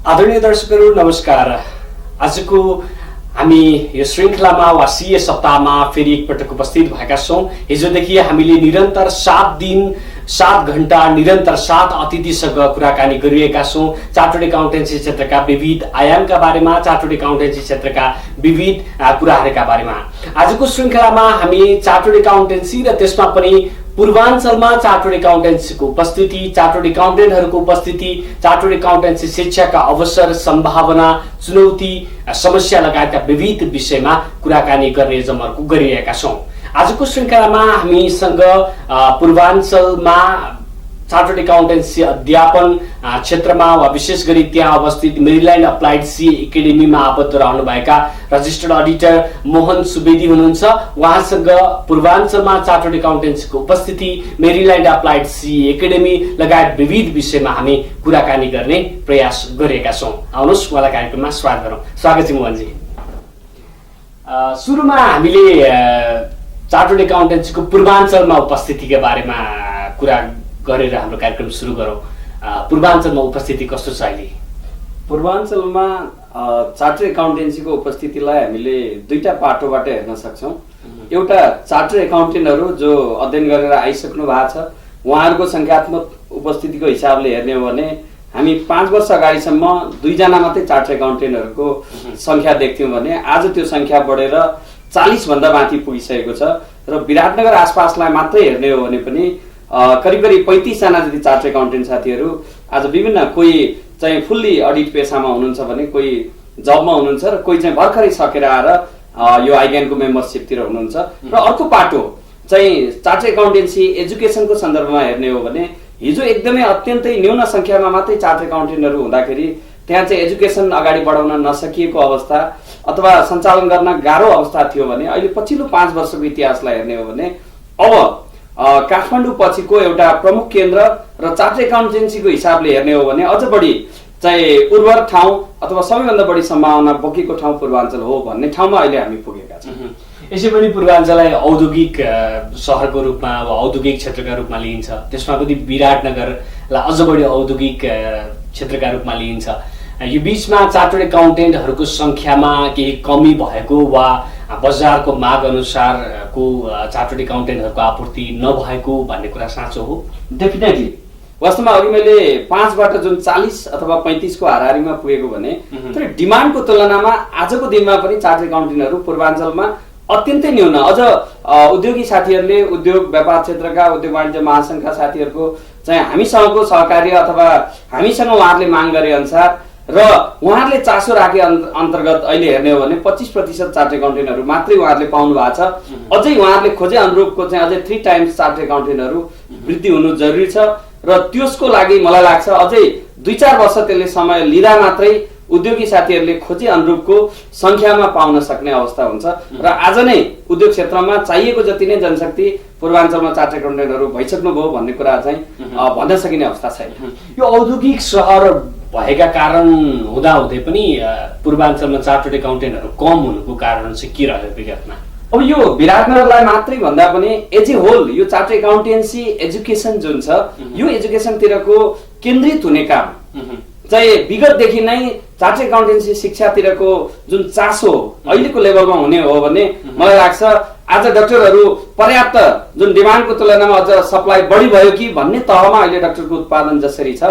आदरणीय दर्शकहरू नमस्कार। आजको हामी यो श्रृङ्खलामा वा सीए सप्ताहमा फेरि एकपटक उपस्थित भएका छौँ। हिजोदेखि हामीले निरन्तर 7 दिन 7 घण्टा निरन्तर 7 अतिथिसँग कुराकानी गरिरहेका छौँ। चार्टर्ड एकाउन्टेन्सी क्षेत्रका विविध आयामका बारेमा, चार्टर्ड एकाउन्टेन्सी क्षेत्रका विविध कुराहरूका बारेमा। आजको श्रृङ्खलामा हामी चार्टर्ड एकाउन्टेन्सी र त्यसमा पनि पूर्वाञ्चलमा चार्टर्ड एकाउन्टेन्सीको उपस्थिति, चार्टर्ड एकाउन्टेन्टहरूको उपस्थिति, चार्टर्ड एकाउन्टेन्सी शिक्षाका अवसर, सम्भावना, चुनौती, समस्या लगायतका विविध विषयमा कुराकानी गर्ने जमर्को गरिरहेका छौँ। आजको श्रृङ्खलामा हामीसँग पूर्वाञ्चलमा चार्टर्ड एकाउन्टेन्सी अध्यापन क्षेत्रमा वा विशेष गरी त्यहाँ अवस्थित मेरील्यान्ड अप्लाइड सी एकाडेमीमा आबद्ध रहनुभएका रजिस्टर्ड अडिटर मोहन सुवेदी हुनुहुन्छ। उहाँसँग पूर्वाञ्चलमा चार्टर्ड एकाउन्टेन्सीको उपस्थिति, मेरील्यान्ड अप्लाइड सी एकाडेमी लगायत विविध विषयमा हामी कुराकानी गर्ने प्रयास गरेका छौँ। आउनुहोस् उहाँलाई कार्यक्रममा स्वागत गरौँ। स्वागत छ मोहनजी। सुरुमा हामीले चार्टर्ड एकाउन्टेन्सीको पूर्वाञ्चलमा उपस्थितिका बारेमा कुरा गरेर हाम्रो कार्यक्रम सुरु गरौँ। पूर्वाञ्चलमा उपस्थिति कस्तो छ अहिले? पूर्वाञ्चलमा चार्टर्ड एकाउन्टेन्सीको उपस्थितिलाई हामीले दुईटा पाटोबाट हेर्न सक्छौँ। एउटा चार्टर्ड एकाउन्टेन्टहरू जो अध्ययन गरेर आइसक्नु भएको छ, उहाँहरूको सङ्ख्यात्मक उपस्थितिको हिसाबले हेर्ने हो भने हामी 5 वर्ष अगाडिसम्म 2 जना मात्रै चार्टर्ड एकाउन्टेन्टहरूको सङ्ख्या देख्थ्यौँ भने आज त्यो सङ्ख्या बढेर 40 भन्दा माथि पुगिसकेको छ। र विराटनगर आसपासलाई मात्रै हेर्ने हो भने पनि करिब 35 जना जति चार्टर्ड एकाउन्टेन्ट साथीहरू आज विभिन्न, कोही चाहिँ फुल्ली अडिट पेसामा हुनुहुन्छ भने कोही जबमा हुनुहुन्छ र कोही चाहिँ भर्खरै सकेर आएर यो आइग्यानको मेम्बरसिपतिर हुनुहुन्छ। र अर्को पाटो चाहिँ चार्टर्ड एकाउन्टेन्सी एजुकेसनको सन्दर्भमा हेर्ने हो भने हिजो एकदमै अत्यन्तै न्यून सङ्ख्यामा मात्रै चार्टर्ड एकाउन्टेन्टहरू हुँदाखेरि त्यहाँ चाहिँ एजुकेसन अगाडि बढाउन नसकिएको अवस्था अथवा सञ्चालन गर्न गाह्रो अवस्था थियो भने अहिले पछिल्लो 5 वर्षको इतिहासलाई हेर्ने हो भने अब काठमाडौँ पछिको एउटा प्रमुख केन्द्र र चार्टर्ड एकाउन्टेन्सीको हिसाबले हेर्ने हो भने अझ बढी चाहिँ उर्वर ठाउँ अथवा सबैभन्दा बढी सम्भावना बोकेको ठाउँ पूर्वाञ्चल हो भन्ने ठाउँमा अहिले हामी पुगेका छौँ। यसै पनि पूर्वाञ्चललाई औद्योगिक सहरको रूपमा वा औद्योगिक क्षेत्रका रूपमा लिइन्छ। त्यसमा पनि विराटनगरलाई अझ बढी औद्योगिक क्षेत्रका रूपमा लिइन्छ। यो बीचमा चार्टर्ड एकाउन्टेन्टहरूको सङ्ख्यामा केही कमी भएको वा बजारको माग अनुसारको चार्टर्ड एकाउन्टेन्टहरूको आपूर्ति नभएको भन्ने कुरा साँचो हो? डेफिनेटली। वास्तवमा अघि मैले 5 बाट जुन 40 अथवा 35 को हाराहारीमा पुगेको भने तर डिमान्डको तुलनामा आजको दिनमा पनि चार्टर्ड एकाउन्टेन्टहरू पूर्वाञ्चलमा अत्यन्तै न्यून। अझ उद्योगी साथीहरूले, उद्योग व्यापार क्षेत्रका, उद्योग वाणिज्य महासङ्घका साथीहरूको चाहिँ हामीसँगको सहकार्य अथवा हामीसँग उहाँहरूले माग गरे अनुसार र उहाँहरूले चासो राखे अन्तर्गत अहिले हेर्ने हो भने 25% चार्टर्ड एकाउन्टेन्टहरू मात्रै उहाँहरूले पाउनु भएको छ। अझै उहाँहरूले खोजे अनुरूपको चाहिँ अझै 3 टाइम्स चार्टर्ड एकाउन्टेन्टहरू वृद्धि हुनु जरुरी छ। र त्यसको लागि मलाई लाग्छ अझै 2-4 वर्ष त्यसले समय लिँदा मात्रै उद्योगी साथीहरूले खोजे अनुरूपको सङ्ख्यामा पाउन सक्ने अवस्था हुन्छ। र आज नै उद्योग क्षेत्रमा चाहिएको जति नै जनशक्ति पूर्वाञ्चलमा चार्टर्ड एकाउन्टेन्टहरू भइसक्नुभयो भन्ने कुरा चाहिँ भन्न सकिने अवस्था छैन। यो औद्योगिक सहर भएका कारण हुँदाहुँदै पनि पूर्वाञ्चलमा चार्टर्ड एकाउन्टेन्टहरू कम हुनुको कारण चाहिँ के रह्यो विगतमा? अब यो विराटनगरलाई मात्रै भन्दा पनि एज ए होल यो चार्टर्ड एकाउन्टेन्सी एजुकेसन जुन छ, यो एजुकेसनतिरको केन्द्रित हुने काम चाहिँ विगतदेखि नै चार्टर्ड एकाउन्टेन्सी शिक्षातिरको जुन चासो अहिलेको लेभलमा हुने हो भने मलाई लाग्छ आज डाक्टरहरू पर्याप्त जुन डिमान्डको तुलनामा अझ सप्लाई बढी भयो कि भन्ने तहमा अहिले डाक्टरको उत्पादन जसरी छ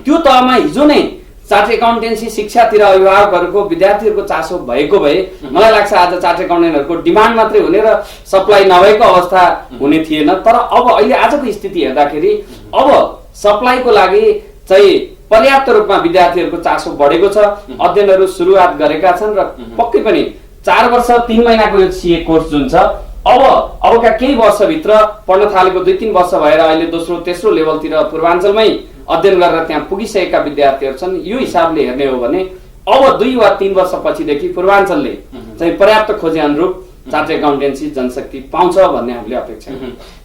त्यो तहमा हिजो नै चार्टर्ड एकाउन्टेन्सी शिक्षातिर अभिभावकहरूको, विद्यार्थीहरूको चासो भएको भए मलाई लाग्छ आज चार्टर्ड एकाउन्टेन्टहरूको डिमान्ड मात्रै हुने र सप्लाई नभएको अवस्था हुने थिएन। तर अब अहिले आजको स्थिति हेर्दाखेरि अब सप्लाईको लागि चाहिँ पर्याप्त रूपमा विद्यार्थीहरूको चासो बढेको छ। अध्ययनहरू सुरुवात गरेका छन् र पक्कै पनि 4 वर्ष 3 महिनाको यो सीए कोर्स जुन छ अबका केही वर्षभित्र पढ्न थालेको 2-3 वर्ष भएर अहिले दोस्रो तेस्रो लेभलतिर पूर्वाञ्चलमै अध्ययन गरेर त्यहाँ पुगिसकेका विद्यार्थीहरू छन्। यो हिसाबले हेर्ने हो भने अब 2 वा 3 वर्षपछिदेखि पूर्वाञ्चलले चाहिँ पर्याप्त खोजे अनुरूप चार्टर्ड एकाउन्टेन्सी जनशक्ति पाउँछ भन्ने हामीले अपेक्षा।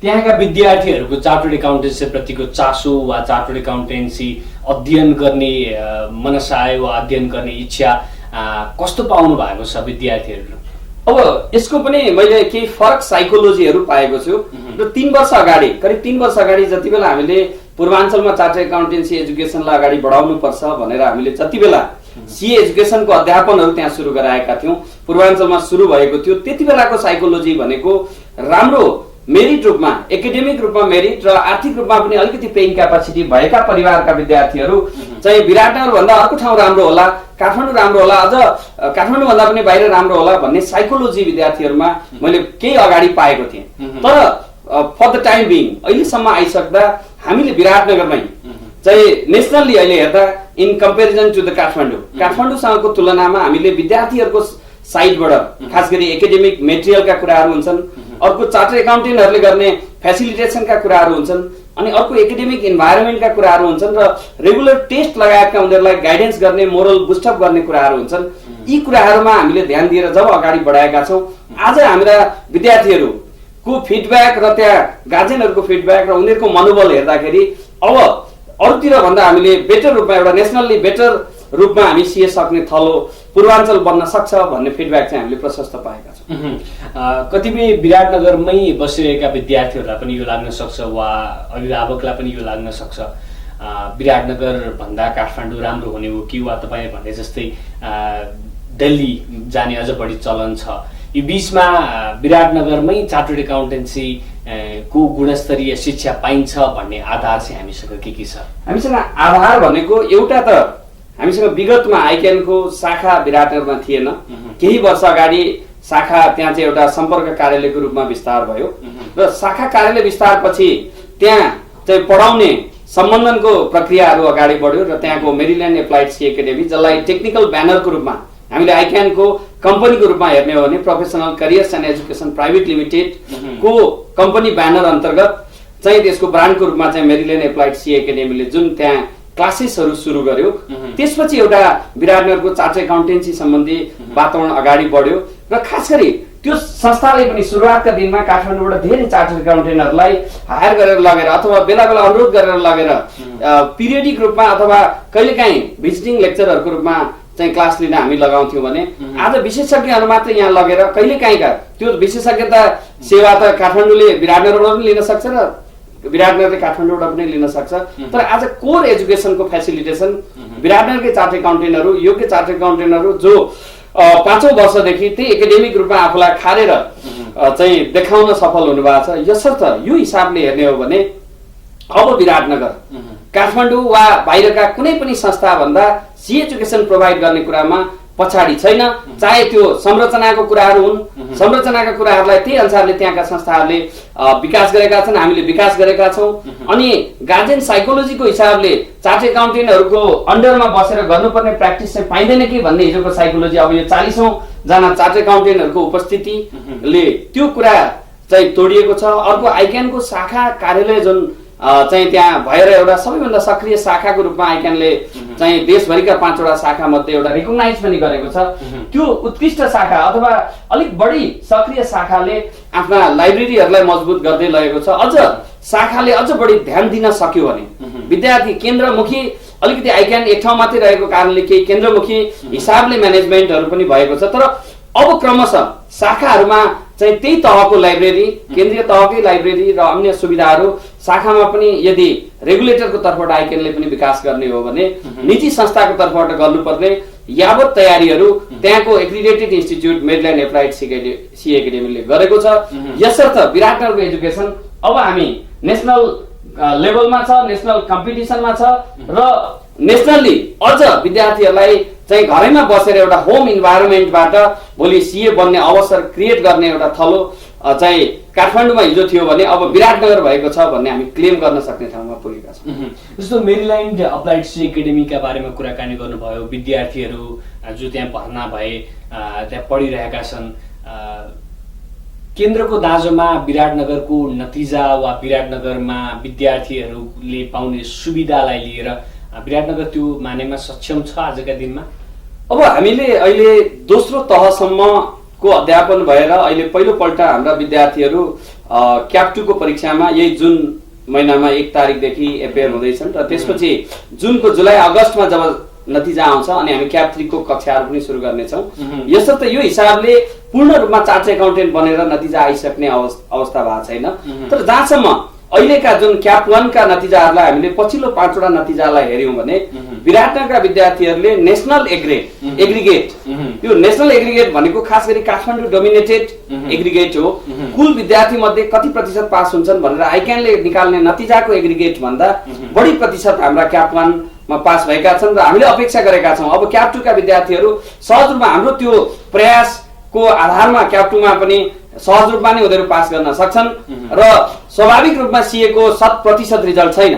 त्यहाँका विद्यार्थीहरूको चार्टर्ड एकाउन्टेन्सी प्रतिको चासो वा चार्टर्ड एकाउन्टेन्सी अध्ययन गर्ने मनसाय वा अध्ययन गर्ने इच्छा कस्तो पाउनु भएको छ विद्यार्थीहरू? अब यसको पनि मैले केही फरक साइकोलोजीहरू पाएको छु र 3 वर्ष अगाडि, करिब 3 वर्ष अगाडि जति बेला हामीले पूर्वाञ्चलमा चार्टर्ड एकाउन्टेन्सी एजुकेसनलाई अगाडि बढाउनु पर्छ भनेर हामीले जति बेला सीए एजुकेसनको अध्यापनहरू त्यहाँ सुरु गराएका थियौँ, पूर्वाञ्चलमा सुरु भएको थियो। त्यति बेलाको साइकोलोजी भनेको राम्रो मेरिट रूपमा, एकाडेमिक रूपमा मेरिट र आर्थिक रूपमा पनि अलिकति पेइङ क्यापासिटी भएका परिवारका विद्यार्थीहरू चाहिँ विराटनगर भन्दा अर्को ठाउँ राम्रो होला, काठमाडौँ राम्रो होला, अझ काठमाडौँ भन्दा पनि बाहिर राम्रो होला भन्ने साइकोलोजी विद्यार्थीहरूमा मैले केही अगाडि पाएको थिएँ। तर फर द टाइम बिङ अहिलेसम्म आइसक्दा हामीले विराटनगरमै चाहिँ नेसनल्ली अहिले हेर्दा इन कम्पेरिजन टु द काठमाडौँसँगको तुलनामा हामीले विद्यार्थीहरूको साइडबाट खास गरी एकाडेमिक मेटेरियलका कुराहरू हुन्छन्, अर्को चार्टर्ड एकाउन्टेन्टहरूले गर्ने फेसिलिटेसनका कुराहरू हुन्छन्, अनि अर्को एकाडेमिक इन्भाइरोमेन्टका कुराहरू हुन्छन् र रेगुलर टेस्ट लगायतका उनीहरूलाई गाइडेन्स गर्ने, मोरल बुस्टअप गर्ने कुराहरू हुन्छन्। यी कुराहरूमा हामीले ध्यान दिएर जब अगाडि बढाएका छौँ, आज हाम्रा विद्यार्थीहरूको फिडब्याक र त्यहाँ गार्जेनहरूको फिडब्याक र उनीहरूको मनोबल हेर्दाखेरि अब अरूतिर भन्दा हामीले बेटर रूपमा, एउटा नेसनल्ली बेटर रूपमा हामी सिए सक्ने थलो पूर्वाञ्चल बन्न सक्छ भन्ने फिडब्याक चाहिँ हामीले प्रशस्त पाएका छौँ। कतिपय विराटनगरमै बसिरहेका विद्यार्थीहरूलाई पनि यो लाग्न सक्छ वा अभिभावकलाई पनि यो लाग्न सक्छ विराटनगर भन्दा काठमाडौँ राम्रो हुने हो कि, वा तपाईँ भने जस्तै दिल्ली जाने अझ बढी चलन छ। यो बिचमा विराटनगरमै चार्टर्ड एकाउन्टेन्सी को गुणस्तरीय शिक्षा पाइन्छ भन्ने आधार चाहिँ हामीसँग के छ? हामीसँग आधार भनेको एउटा त हामीसँग विगतमा आइक्यानको शाखा विराटनगरमा थिएन, केही वर्ष अगाडि शाखा त्यहाँ चाहिँ एउटा सम्पर्क कार्यालयको रूपमा विस्तार भयो र शाखा कार्यालय विस्तारपछि त्यहाँ चाहिँ पढाउने सम्बन्धनको प्रक्रियाहरू अगाडि बढ्यो र त्यहाँको मेरील्यान्ड एप्लाइड सी एकाडेमी, जसलाई टेक्निकल ब्यानरको रूपमा हामीले आइक्यानको कम्पनीको रूपमा हेर्ने हो भने professional careers and education private limited को कम्पनी ब्यानर अन्तर्गत चाहिँ त्यसको ब्रान्डको रूपमा चाहिँ मेरील्यान्ड एप्लाइड सी एकाडेमीले जुन त्यहाँ क्लासेसहरू सुरु गर्यो, त्यसपछि एउटा विराटनगरको चार्टर्ड एकाउन्टेन्सी सम्बन्धी वातावरण अगाडि बढ्यो र खास गरी त्यो संस्थाले पनि सुरुवातका दिनमा काठमाडौँबाट धेरै चार्टर्ड एकाउन्टेन्टहरूलाई हायर गरेर लगेर अथवा बेला बेला अनुरोध गरेर लगेर पिरियडिक रूपमा अथवा कहिलेकाहीँ भिजिटिङ लेक्चरहरूको रूपमा चाहिँ क्लास लिन हामी लगाउँथ्यौँ भने आज विशेषज्ञहरू मात्र यहाँ लगेर कहिलेकाहीँका त्यो विशेषज्ञता सेवा त काठमाडौँले विराटनगरबाट पनि लिन सक्छ र विराटनगरले काठमाडौँबाट पनि लिन सक्छ। तर आज कोर एजुकेसनको फेसिलिटेसन विराटनगरकै चार्टर्ड एकाउन्टेन्टहरू, योग्य चार्टर्ड एकाउन्टेन्टहरू जो 5औं वर्षदेखि त्यही एकाडेमिक रूपमा आफूलाई खारेर चाहिँ देखाउन सफल हुनुभएको छ। यसर्थ यो हिसाबले हेर्ने हो भने अब विराटनगर काठमाडौँ वा बाहिरका कुनै पनि संस्था भन्दा सी एजुकेसन प्रोभाइड गर्ने कुरामा पछाडि छैन। चाहे त्यो संरचनाको कुराहरू हुन्, संरचनाका कुराहरूलाई त्यही अनुसारले त्यहाँका संस्थाहरूले विकास गरेका छन्, हामीले विकास गरेका छौँ। अनि गार्जेन साइकोलोजीको हिसाबले चार्टर्ड एकाउन्टेन्टहरूको अन्डरमा बसेर गर्नुपर्ने प्र्याक्टिस चाहिँ पाइँदैन कि भन्ने हिजोको साइकोलोजी, अब यो 40औं जना चार्टर्ड एकाउन्टेन्टहरूको उपस्थितिले त्यो कुरा चाहिँ तोडिएको छ। अर्को आइक्यानको शाखा कार्यालय जुन चाहिँ त्यहाँ भएर एउटा सबैभन्दा सक्रिय शाखाको रूपमा आइक्यानले चाहिँ देशभरिका 5वटा शाखा मध्ये एउटा रिकग्नाइज पनि गरेको छ। त्यो उत्कृष्ट शाखा अथवा अलिक बढी सक्रिय शाखाले आफ्ना लाइब्रेरीहरूलाई मजबुत गर्दै लगेको छ। अझ शाखाले अझ बढी ध्यान दिन सक्यो भने विद्यार्थी केन्द्रमुखी, अलिकति आइक्यान एक ठाउँ मात्रै रहेको कारणले केही केन्द्रमुखी हिसाबले म्यानेजमेन्टहरू पनि भएको छ। तर अब क्रमशः शाखाहरूमा चाहिँ त्यही तहको लाइब्रेरी, केन्द्रीय तहकै लाइब्रेरी र अन्य सुविधाहरू शाखामा पनि यदि रेगुलेटरको तर्फबाट आइक्यानले पनि विकास गर्ने हो भने निजी संस्थाको तर्फबाट गर्नुपर्ने यावत तयारीहरू त्यहाँको accredited institute Maryland applied C एकाडेमीले गरेको छ। यसर्थ विराटनगरको एजुकेसन अब हामी नेसनल लेभलमा छ, नेसनल कम्पिटिसनमा छ र नेसनल्ली अझ विद्यार्थीहरूलाई चाहिँ घरैमा बसेर एउटा होम इन्भाइरोमेन्टबाट भोलि सिए बन्ने अवसर क्रिएट गर्ने एउटा थलो चाहिँ काठमाडौँमा हिजो थियो भने अब विराटनगर भएको छ भन्ने हामी क्लेम गर्न सक्ने ठाउँमा पुगेका छौँ। जस्तो मेरील्यान्ड अप्लाइड सी एकाडेमीका बारेमा कुराकानी गर्नुभयो, विद्यार्थीहरू जो त्यहाँ भर्ना भए, त्यहाँ पढिरहेका छन्, केन्द्रको दाँजोमा विराटनगरको नतिजा वा विराटनगरमा विद्यार्थीहरूले पाउने सुविधालाई लिएर विराटनगर त्यो मानेमा सक्षम छ आजका दिनमा? अब हामीले अहिले दोस्रो तहसम्मको अध्यापन भएर अहिले पहिलोपल्ट हाम्रा विद्यार्थीहरू क्याप 2 को परीक्षामा यही जुन महिनामा 1 तारिकदेखि एपियर हुँदैछन् र त्यसपछि जुनको जुलाई अगस्तमा जब नतिजा आउँछ अनि हामी क्याप 3 को कक्षाहरू पनि सुरु गर्नेछौँ। यसर्थ यो हिसाबले पूर्ण रूपमा चार्टर्ड एकाउन्टेन्ट बनेर नतिजा आइसक्ने अवस्था भएको छैन। तर जहाँसम्म अहिलेका जुन क्याप 1 का नतिजाहरूलाई हामीले पछिल्लो 5 वटा नतिजालाई हेर्यौं भने विराटनगरका विद्यार्थीहरूले नेशनल एग्रिगेट यो नेशनल एग्रिगेट भनेको खास गरी काठमाडौँ डोमिनेटेड एग्रिगेट हो। कुल विद्यार्थी मध्ये कति प्रतिशत पास हुन्छन् भनेर आइक्यानले निकाल्ने नतिजाको एग्रिगेट भन्दा बढी प्रतिशत हाम्रा क्याप 1 मा पास भएका छन् र हामीले अपेक्षा गरेका छौं अब क्याप 2 का विद्यार्थीहरू सहज रूपमा हाम्रो त्यो प्रयासको आधारमा क्याप 2 मा पनि सहज रूपमा नै उनीहरू पास गर्न सक्छन् र स्वाभाविक रूपमा सीए को 100% रिजल्ट छैन,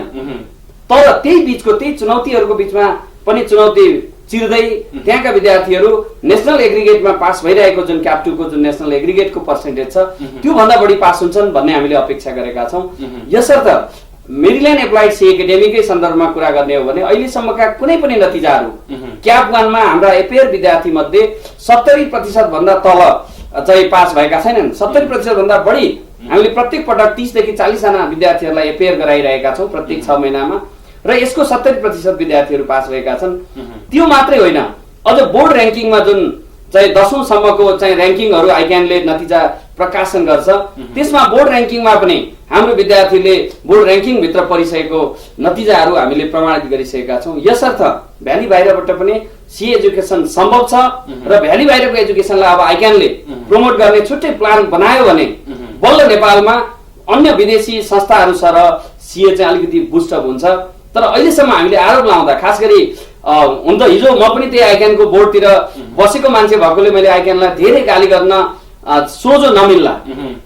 तर त्यही बीचको त्यही चुनौतीहरूको बीचमा पनि चुनौती चिर्दै त्यहाँका विद्यार्थीहरू नेशनल एग्रिगेटमा पास भइरहेको जुन क्याप 2 को जुन नेशनल एग्रिगेटको पर्सेन्टेज छ त्यो भन्दा बढी पास हुन्छन् भन्ने हामीले अपेक्षा गरेका छौं। यसर्थ मेरील्यान्ड एप्लाइड सी एकाडेमीकै सन्दर्भमा कुरा गर्ने हो भने अहिलेसम्मका कुनै पनि नतिजाहरू क्याप 1 मा हाम्रा एपेयर विद्यार्थी मध्ये 70% भन्दा तल चाहिँ पास भएका छैनन्। 70% भन्दा बढी हामीले प्रत्येक पटक 30 देखि 40 जना विद्यार्थीहरूलाई एपेयर गराइरहेका छौं प्रत्येक 6 महिनामा र यसको 70% विद्यार्थीहरू पास भएका छन्। त्यो मात्रै होइन, अझ बोर्ड र्याङ्किङमा जुन चाहिँ 10औं सम्मको चाहिँ र्याङ्किङहरू आइक्यानले नतिजा प्रकाशन गर्छ त्यसमा बोर्ड र्याङ्किङमा पनि हाम्रो विद्यार्थीले बोर्ड र्याङ्किङ भित्र परिसकेको नतिजाहरू हामीले प्रमाणित गरिसकेका छौं। यसर्थ भ्याली बाहिरबाट पनि सी एजुकेसन सम्भव छ र भ्याली बाहिरको एजुकेसनलाई अब आइक्यानले प्रमोट गर्ने छुट्टै प्लान बनायो भने बल्ल नेपालमा अन्य विदेशी संस्थाहरू सरह सीए चाहिँ अलिकति बुस्टअप हुन्छ। तर अहिलेसम्म हामीले आरोप लाउँदा खास गरी हुन त हिजो म पनि त्यही आइक्यानको बोर्डतिर बसेको मान्छे भएकोले मैले आइक्यानलाई धेरै गाली गर्न सोझो नमिल्ला,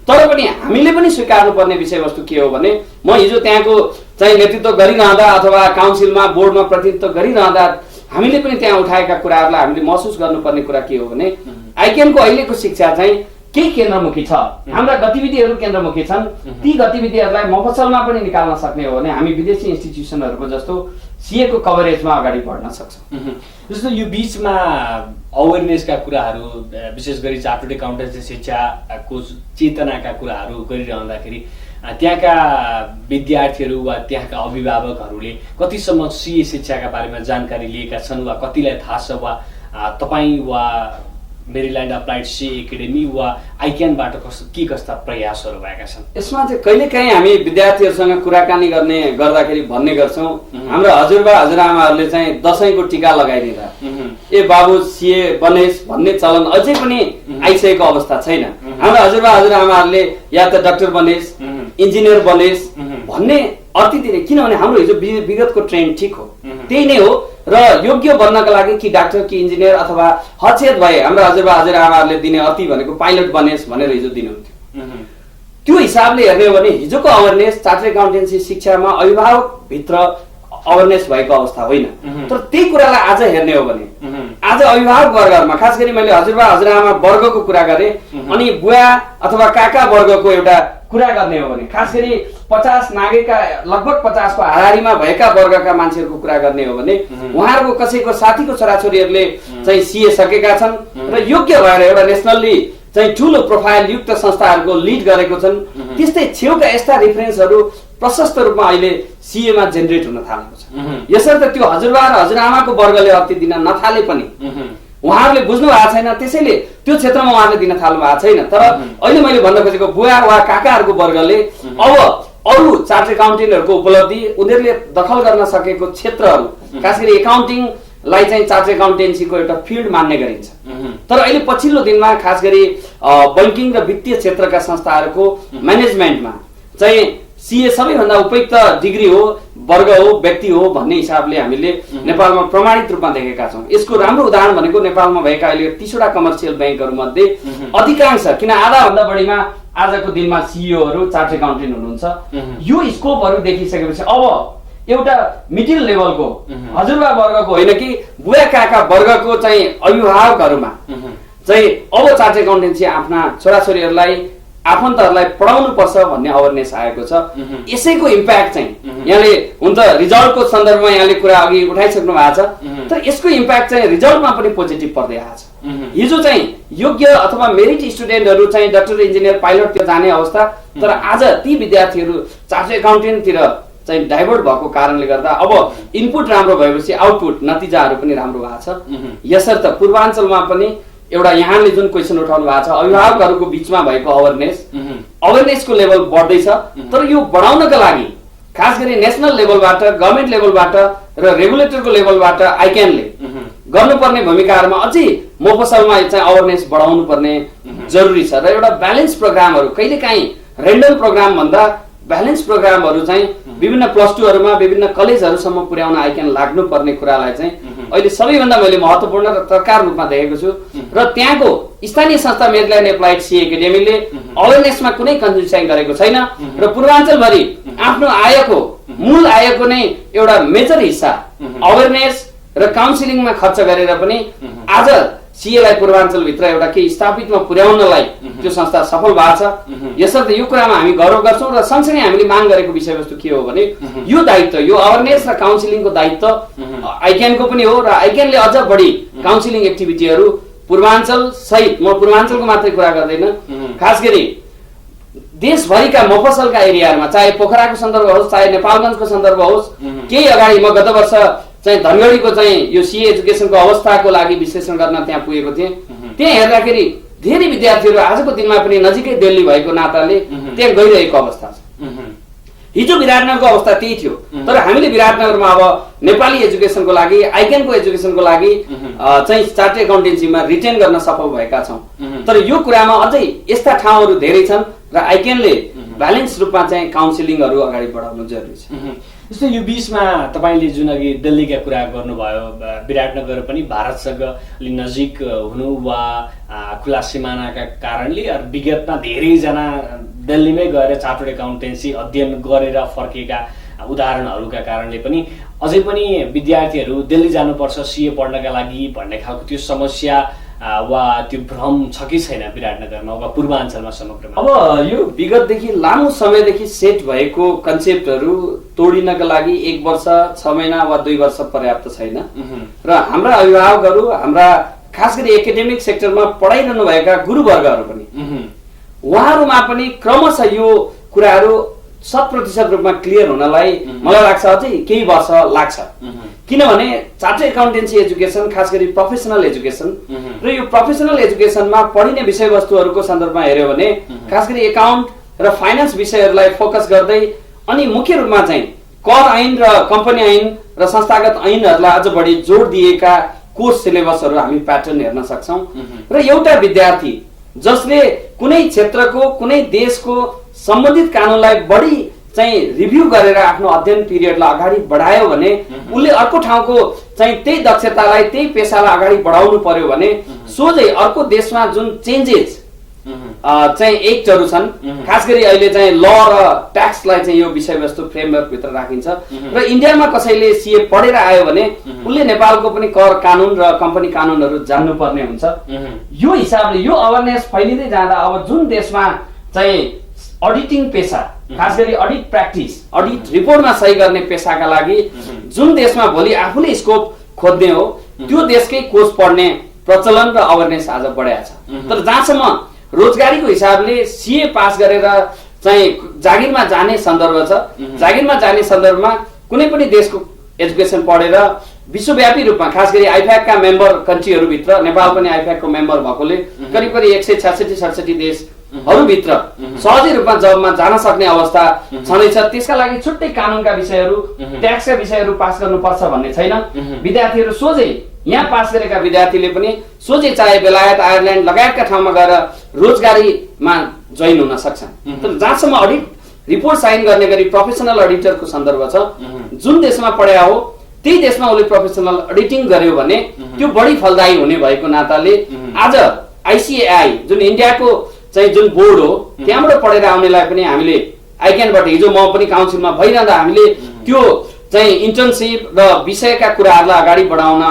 तर पनि हामीले पनि स्वीकार्नु पर्ने विषयवस्तु के हो भने म हिजो त्यहाँको चाहिँ नेतृत्व गरिरहँदा अथवा काउन्सिलमा बोर्डमा प्रतिनिधित्व गरिरहँदा हामीले पनि त्यहाँ उठाएका कुराहरूलाई हामीले महसुस गर्नुपर्ने कुरा के हो भने आइक्यानको अहिलेको शिक्षा चाहिँ केही केन्द्रमुखी छ, हाम्रा गतिविधिहरू केन्द्रमुखी छन्। ती गतिविधिहरूलाई मफसलमा पनि निकाल्न सक्ने हो भने हामी विदेशी इन्स्टिट्युसनहरूको जस्तो सीए को कभरेजमा अगाडि बढ्न सक्छौँ। जस्तो यो बीचमा अवेरनेसका कुराहरू विशेष गरी चार्टर्ड एकाउन्टेन्सी शिक्षाको चेतनाका कुराहरू गरिरहँदाखेरि त्यहाँका विद्यार्थीहरू वा त्यहाँका अभिभावकहरूले कतिसम्म सीए शिक्षाका बारेमा जानकारी लिएका छन् वा कतिलाई थाहा छ वा तपाईँ वा मेरील्यान्ड अप्लाइड सी एकाडेमी वा आइक्यानबाट के कस्ता प्रयासहरू भएका छन्? यसमा चाहिँ कहिलेकाहीँ हामी विद्यार्थीहरूसँग कुराकानी गर्ने गर्दाखेरि भन्ने गर्छौँ हाम्रो हजुरबा हजुरआमाहरूले चाहिँ दशैंको टीका लगाइदिँदा ए बाबु सीए बनेस् भन्ने चलन अझै पनि आइसकेको अवस्था छैन। हाम्रो हजुरबा हजुरआमाहरूले या त डाक्टर बनेस् इन्जिनियर बनेस् भन्ने अति दिने, किनभने हाम्रो हिजो विगतको ट्रेन्ड ठिक हो, त्यही नै हो र योग्य बन्नका लागि कि डाक्टर कि इन्जिनियर अथवा हचेत भए हाम्रो हजुरबा हजुरआमाहरूले दिने अति भनेको पाइलट बनेस् भनेर हिजो दिनुहुन्थ्यो। त्यो हिसाबले हेर्ने हो भने हिजोको अवेरनेस चार्टर्ड एकाउन्टेन्सी शिक्षामा अभिभावक भित्र अवेरनेस भएको अवस्था होइन, तर त्यही कुरालाई आज हेर्ने हो भने आज अभिभावक वर्गमा खास गरी मैले हजुरबा हजुरआमा वर्गको कुरा गरेँ अनि बुवा अथवा काका वर्गको एउटा कुरा गर्ने हो भने खास गरी 50 नागेका लगभग 50 को हाराहारीमा भएका वर्गका मान्छेहरूको कुरा गर्ने हो भने उहाँहरूको कसैको साथीको छोराछोरीहरूले चाहिँ सीए सकेका छन् र योग्य भएर एउटा नेसनली चाहिँ ठूलो प्रोफाइल युक्त संस्थाहरूको लिड गरेको छन्। त्यस्तै छेउका यस्ता रेफरेन्सहरू प्रशस्त रूपमा अहिले सीए मा जेनेरेट हुन थालेको छ। यसर्थ त्यो हजुरबा र हजुरआमाको वर्गले अति दिन नथाले पनि उहाँहरूले बुझ्नु भएको छैन, त्यसैले त्यो क्षेत्रमा उहाँहरूले दिन थाल्नु भएको छैन। तर अहिले मैले भन्न खोजेको बुवा वा काकाहरूको वर्गले अब अरू चार्टर्ड एकाउन्टेन्टहरूको उपलब्धि उनीहरूले दखल गर्न सकेको क्षेत्रहरू खास गरी एकाउन्टिङलाई चाहिँ चार्टर्ड एकाउन्टेन्सीको एउटा फिल्ड मान्ने गरिन्छ। तर अहिले पछिल्लो दिनमा खास गरी बैंकिङ र वित्तीय क्षेत्रका संस्थाहरूको म्यानेजमेन्टमा चाहिँ सीए सबैभन्दा उपयुक्त डिग्री हो, वर्ग हो, व्यक्ति हो भन्ने हिसाबले हामीले नेपालमा प्रमाणित रूपमा देखेका छौँ। यसको राम्रो उदाहरण भनेको नेपालमा भएका अहिले 30 वटा कमर्सियल बैंकहरू मध्ये अधिकांश किन आधा भन्दा बढीमा आजको दिनमा सीईओहरू चार्टर्ड एकाउन्टेन्ट हुनुहुन्छ। यो स्कोपहरू देखिसकेपछि अब एउटा मिडल लेभलको हजुरबा वर्गको होइन कि बुवा काका वर्गको चाहिँ अभिभावकहरूमा चाहिँ अब चार्टर्ड एकाउन्टेन्सी आफ्ना छोराछोरीहरूलाई आफन्तहरूलाई पढाउनु पर्छ भन्ने अवेरनेस आएको छ। यसैको इम्प्याक्ट चाहिँ यहाँले हुन त रिजल्टको सन्दर्भमा यहाँले कुरा अघि उठाइसक्नु भएको छ, तर यसको इम्प्याक्ट चाहिँ रिजल्टमा पनि पोजिटिभ पर्दै आएको छ। हिजो चाहिँ योग्य अथवा मेरिट स्टुडेन्टहरू चाहिँ डाक्टर इन्जिनियर पाइलटतिर जाने अवस्था, तर आज ती विद्यार्थीहरू चार्टर्ड एकाउन्टेन्टतिर चाहिँ डाइभर्ट भएको कारणले गर्दा अब इनपुट राम्रो भएपछि आउटपुट नतिजाहरू पनि राम्रो भएको छ। यसर्थ पूर्वाञ्चलमा पनि एउटा यहाँले जुन क्वेसन उठाउनु भएको छ अभिभावकहरूको बीचमा भएको अवेरनेस अवेरनेसको लेभल बढ्दैछ। तर यो बढाउनका लागि खास गरी नेसनल लेभलबाट, गभर्मेन्ट लेभलबाट र रेगुलेटरको लेभलबाट आइक्यानले गर्नुपर्ने भूमिकाहरूमा अझै मोफसलमा चाहिँ अवेरनेस बढाउनु पर्ने जरुरी छ। र एउटा ब्यालेन्स प्रोग्रामहरू, कहिलेकाहीँ रेन्डम प्रोग्राम भन्दा ब्यालेन्स प्रोग्रामहरू चाहिँ विभिन्न +2हरूमा विभिन्न कलेजहरूसम्म पुर्याउन आइक्यान लाग्नुपर्ने कुरालाई चाहिँ अहिले सबैभन्दा मैले महत्त्वपूर्ण र तरकार रूपमा देखेको छु। र त्यहाँको स्थानीय संस्था मिडल्यान्ड एप्लाइड सी एकाडेमीले अवेरनेसमा कुनै कन्जुसाइ गरेको छैन र पूर्वाञ्चलभरि आफ्नो आयको मूल आयको नै एउटा मेजर हिस्सा अवेरनेस र काउन्सिलिङमा खर्च गरेर पनि आज सीएलाई पूर्वाञ्चलभित्र एउटा केही स्थापितमा पुर्याउनलाई त्यो संस्था सफल भएको छ। यसर्थ यो कुरामा हामी गौरव गर्छौँ। र सँगसँगै हामीले माग गरेको विषयवस्तु के हो भने यो दायित्व, यो अवेरनेस र काउन्सिलिङको दायित्व आइक्यानको पनि हो। र आइक्यानले अझ बढी काउन्सिलिङ एक्टिभिटीहरू पूर्वाञ्चल सहित, म पूर्वाञ्चलको मात्रै कुरा गर्दैन, खास गरी देशभरिका मफसलका एरियाहरूमा, चाहे पोखराको सन्दर्भ होस्, चाहे नेपालगञ्जको सन्दर्भ होस्, केही अगाडि म गत वर्ष चाहिँ धनगढीको चाहिँ यो सीए एजुकेसनको अवस्थाको लागि विश्लेषण गर्न त्यहाँ पुगेको थिएँ। त्यहाँ हेर्दाखेरि धेरै विद्यार्थीहरू आजको दिनमा पनि नजिकै दिल्ली भएको नाताले त्यहाँ गइरहेको अवस्था छ। हिजो विराटनगरको अवस्था त्यही थियो। तर हामीले विराटनगरमा अब नेपाली एजुकेसनको लागि, आइक्यानको एजुकेसनको लागि चाहिँ चार्टर्ड एकाउन्टेन्सीमा रिटेन गर्न सफल भएका छौँ। तर यो कुरामा अझै यस्ता ठाउँहरू धेरै छन् र आइक्यानले ब्यालेन्स रूपमा चाहिँ काउन्सिलिङहरू अगाडि बढाउनु जरुरी छ। जस्तो यो बीचमा तपाईँले जुन अघि दिल्लीका कुरा गर्नुभयो, विराटनगर पनि भारतसँग अलि नजिक हुनु वा खुला सिमानाका कारणले विगतमा धेरैजना दिल्लीमै गएर चार्टर्ड एकाउन्टेन्सी अध्ययन गरेर फर्केका उदाहरणहरूका कारणले पनि अझै पनि विद्यार्थीहरू दिल्ली जानुपर्छ सीए पढ्नका लागि भन्ने खालको त्यो समस्या वा त्यो भ्रम छ कि छैन विराटनगरमा वा पूर्वाञ्चलमा समग्रमा? अब यो विगतदेखि लामो समयदेखि सेट भएको कन्सेप्टहरू तोडिनका लागि 1 वर्ष 6 महिना वा 2 वर्ष पर्याप्त छैन। र हाम्रा अभिभावकहरू, हाम्रा खास गरी एकाडेमिक सेक्टरमा पढाइरहनु भएका गुरुवर्गहरू पनि उहाँहरूमा पनि क्रमशः यो कुराहरू 100% रूपमा क्लियर हुनलाई मलाई लाग्छ अझै केही वर्ष लाग्छ। किनभने चार्टर्ड एकाउन्टेन्सी एजुकेसन खास गरी प्रोफेसनल एजुकेसन र यो प्रोफेसनल एजुकेसनमा पढिने विषयवस्तुहरूको सन्दर्भमा हेर्यो भने खास गरी एकाउन्ट र फाइनान्स विषयहरूलाई फोकस गर्दै अनि मुख्य रूपमा चाहिँ कर ऐन र कम्पनी ऐन र संस्थागत ऐनहरूलाई अझ बढी जोड दिएका कोर्स सिलेबसहरू हामी प्याटर्न हेर्न सक्छौँ। र एउटा विद्यार्थी जसले कुनै क्षेत्रको, कुनै देशको सम्बन्धित कानुनलाई बढी चाहिँ रिभ्यू गरेर आफ्नो अध्ययन पिरियडलाई अगाडि बढायो भने उसले अर्को ठाउँको चाहिँ त्यही दक्षतालाई, त्यही पेसालाई अगाडि बढाउनु पर्यो भने सोझै अर्को देशमा जुन चेन्जेस चाहिँ एक्टहरू छन्, खास गरी अहिले चाहिँ ल र ट्याक्सलाई चाहिँ यो विषयवस्तु फ्रेमवर्क भित्र राखिन्छ। र इन्डियामा कसैले सीए पढेर आयो भने उसले नेपालको पनि कर कानुन र कम्पनी कानुनहरू जान्नुपर्ने हुन्छ। यो हिसाबले यो अवेरनेस फैलिँदै जाँदा अब जुन देशमा चाहिँ अडिटिङ पेसा, खास गरी अडिट प्र्याक्टिस, अडिट रिपोर्टमा सही गर्ने पेसाका लागि जुन देशमा भोलि आफूले स्कोप खोज्ने हो त्यो देशकै कोर्स पढ्ने प्रचलन र अवेरनेस आज बढाएको छ। तर जहाँसम्म रोजगारीको हिसाबले सीए पास गरेर चाहिँ जागिरमा जाने सन्दर्भ छ, जागिरमा जाने सन्दर्भमा कुनै पनि देशको एजुकेसन पढेर विश्वव्यापी रूपमा खास गरी आइफ्याकका मेम्बर कन्ट्रीहरूभित्र नेपाल पनि आइफ्याकको मेम्बर भएकोले करिब करिब 166-67 देशहरूभित्र सहजै रूपमा जबमा जान सक्ने अवस्था छँदैछ। त्यसका लागि छुट्टै कानुनका विषयहरू, ट्याक्सका विषयहरू पास गर्नुपर्छ भन्ने छैन। विद्यार्थीहरू सोझै यहाँ पास गरेका विद्यार्थीले पनि सोझै चाहे बेलायत, आयरल्यान्ड लगायतका ठाउँमा गएर रोजगारीमा जोइन हुन सक्छन्। तर जहाँसम्म अडिट रिपोर्ट साइन गर्ने गरी प्रोफेसनल अडिटरको सन्दर्भ छ, जुन देशमा पढाए हो त्यही देशमा उसले प्रोफेसनल अडिटिङ गर्यो भने त्यो बढी फलदायी हुने भएको नाताले आज आइसिएआई जुन इन्डियाको चाहिँ जुन बोर्ड हो त्यहाँबाट पढेर आउनेलाई पनि हामीले आइक्यानबाट, हिजो म पनि काउन्सिलमा भइरहँदा हामीले त्यो चाहिँ इन्टर्नसिप र विषयका कुराहरूलाई अगाडि बढाउन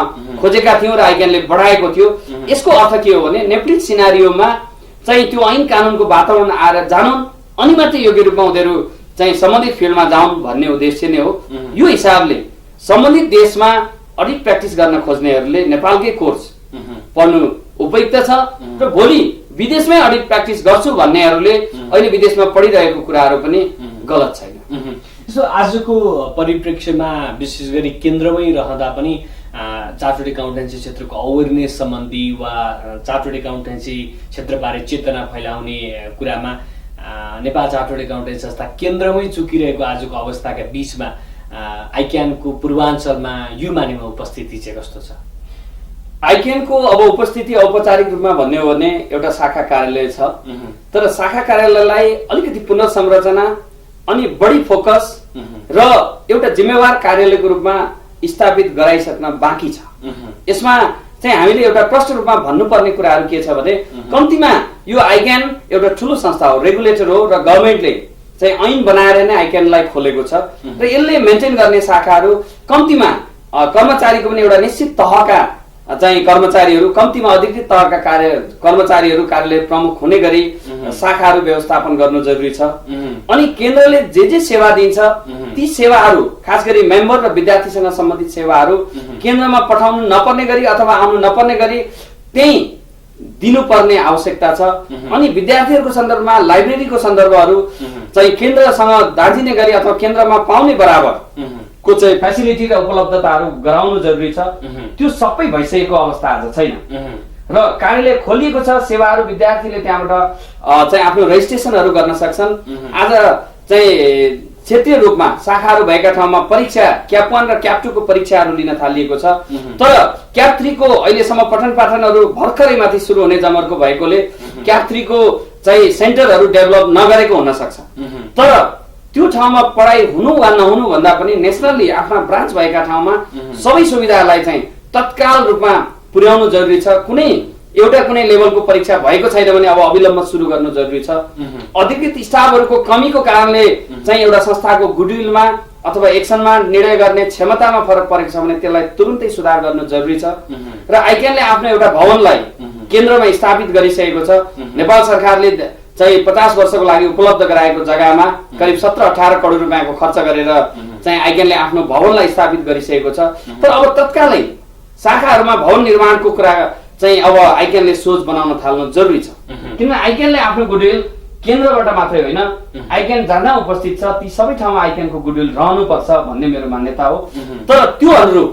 खोजेका थियौँ र आइक्यानले बढाएको थियो। यसको अर्थ के हो भने नेप्लिट सिनारियोमा चाहिँ त्यो ऐन कानुनको वातावरण आएर जानुन् अनि मात्रै योग्य रूपमा उनीहरू चाहिँ सम्बन्धित फिल्डमा जाउन् भन्ने उद्देश्य नै हो। यो हिसाबले सम्बन्धित देशमा अडिट प्र्याक्टिस गर्न खोज्नेहरूले नेपालकै कोर्स पढ्नु उपयुक्त छ र भोलि विदेशमै अडिट प्र्याक्टिस गर्छु भन्नेहरूले अहिले विदेशमा पढिरहेको कुराहरू पनि गलत छैन। यसो आजको परिप्रेक्ष्यमा विशेष गरी केन्द्रमै रहँदा पनि चार्टर्ड एकाउन्टेन्सी क्षेत्रको अवेरनेस सम्बन्धी वा चार्टर्ड एकाउन्टेन्सी क्षेत्रबारे चेतना फैलाउने कुरामा नेपाल चार्टर्ड एकाउन्टेन्ट संस्था केन्द्रमै चुकिरहेको आजको अवस्थाका बीचमा आइक्यानको पूर्वाञ्चलमा यो मानेमा उपस्थिति चाहिँ कस्तो छ? आइक्यानको अब उपस्थिति औपचारिक रूपमा भन्ने हो भने एउटा शाखा कार्यालय छ, तर शाखा कार्यालयलाई अलिकति पुनर्संरचना अनि बढी फोकस र एउटा जिम्मेवार कार्यालयको रूपमा स्थापित गराइसक्न बाँकी छ। यसमा चाहिँ हामीले एउटा प्रष्ट रूपमा भन्नुपर्ने कुराहरू के छ भने कम्तीमा यो आइक्यान एउटा ठुलो संस्था हो, रेगुलेटर हो र गभर्नमेन्टले चाहिँ ऐन बनाएर नै आइक्यानलाई खोलेको छ र यसले मेन्टेन गर्ने शाखाहरू कम्तीमा कर्मचारीको पनि एउटा निश्चित तहका चाहिँ कर्मचारीहरू, कम्तीमा अधिकृत तहका कर्मचारीहरू कार्यालय प्रमुख हुने गरी शाखाहरू व्यवस्थापन गर्नु जरुरी छ। अनि केन्द्रले जे सेवा दिन्छ ती सेवाहरू, खास गरी मेम्बर र विद्यार्थीसँग सम्बन्धित सेवाहरू केन्द्रमा पठाउनु नपर्ने गरी अथवा आउनु नपर्ने गरी त्यही दिनुपर्ने आवश्यकता छ। अनि विद्यार्थीहरूको सन्दर्भमा लाइब्रेरीको सन्दर्भहरू चाहिँ केन्द्रसँग दार्जिने गरी अथवा केन्द्रमा पाउने बराबर को चाहिँ फेसिलिटी र उपलब्धताहरू गराउनु जरुरी छ। त्यो सबै भइसकेको अवस्था आज छैन र कार्यालय खोलिएको छ। सेवाहरू विद्यार्थीले त्यहाँबाट चाहिँ आफ्नो रेजिस्ट्रेसनहरू गर्न सक्छन्। आज चाहिँ क्षेत्रीय रूपमा शाखाहरू भएका ठाउँमा परीक्षा क्याप 1 र क्याप 2 को परीक्षाहरू लिन थालिएको छ, तर क्याप 3 को अहिलेसम्म पठन पाठनहरू भर्खरै माथि सुरु हुने जमर्को भएकोले क्याप 3 को चाहिँ सेन्टरहरू डेभलप नगरेको हुन सक्छ। तर त्यो ठाउँमा पढाइ हुनु वा नहुनु भन्दा पनि नेसनली आफ्ना ब्रान्च भएका ठाउँमा सबै सुविधालाई चाहिँ तत्काल रूपमा पुर्याउनु जरुरी छ। कुनै लेभलको परीक्षा भएको छैन भने अब अविलम्ब सुरु गर्नु जरुरी छ। अधिकृत स्टाफहरूको कमीको कारणले चाहिँ एउटा संस्थाको गुडविलमा अथवा एक्सनमा निर्णय गर्ने क्षमतामा फरक परेको छ भने त्यसलाई तुरुन्तै सुधार गर्नु जरुरी छ। र आइक्यानले आफ्नो एउटा भवनलाई केन्द्रमा स्थापित गरिसकेको छ। नेपाल सरकारले चाहिँ 50 वर्षको लागि उपलब्ध गराएको जग्गामा करिब 17-18 करोड रुपियाँको खर्च गरेर चाहिँ आइक्यानले आफ्नो भवनलाई स्थापित गरिसकेको छ। तर अब तत्कालै शाखाहरूमा भवन निर्माणको कुरा चाहिँ अब आइक्यानले सोच बनाउन थाल्नु जरुरी छ। किनभने आइक्यानले आफ्नो गुडविल केन्द्रबाट मात्रै होइन, आइक्यान जहाँ उपस्थित छ ती सबै ठाउँमा आइक्यानको गुडविल रहनुपर्छ भन्ने मेरो मान्यता हो। तर त्यो अनुरूप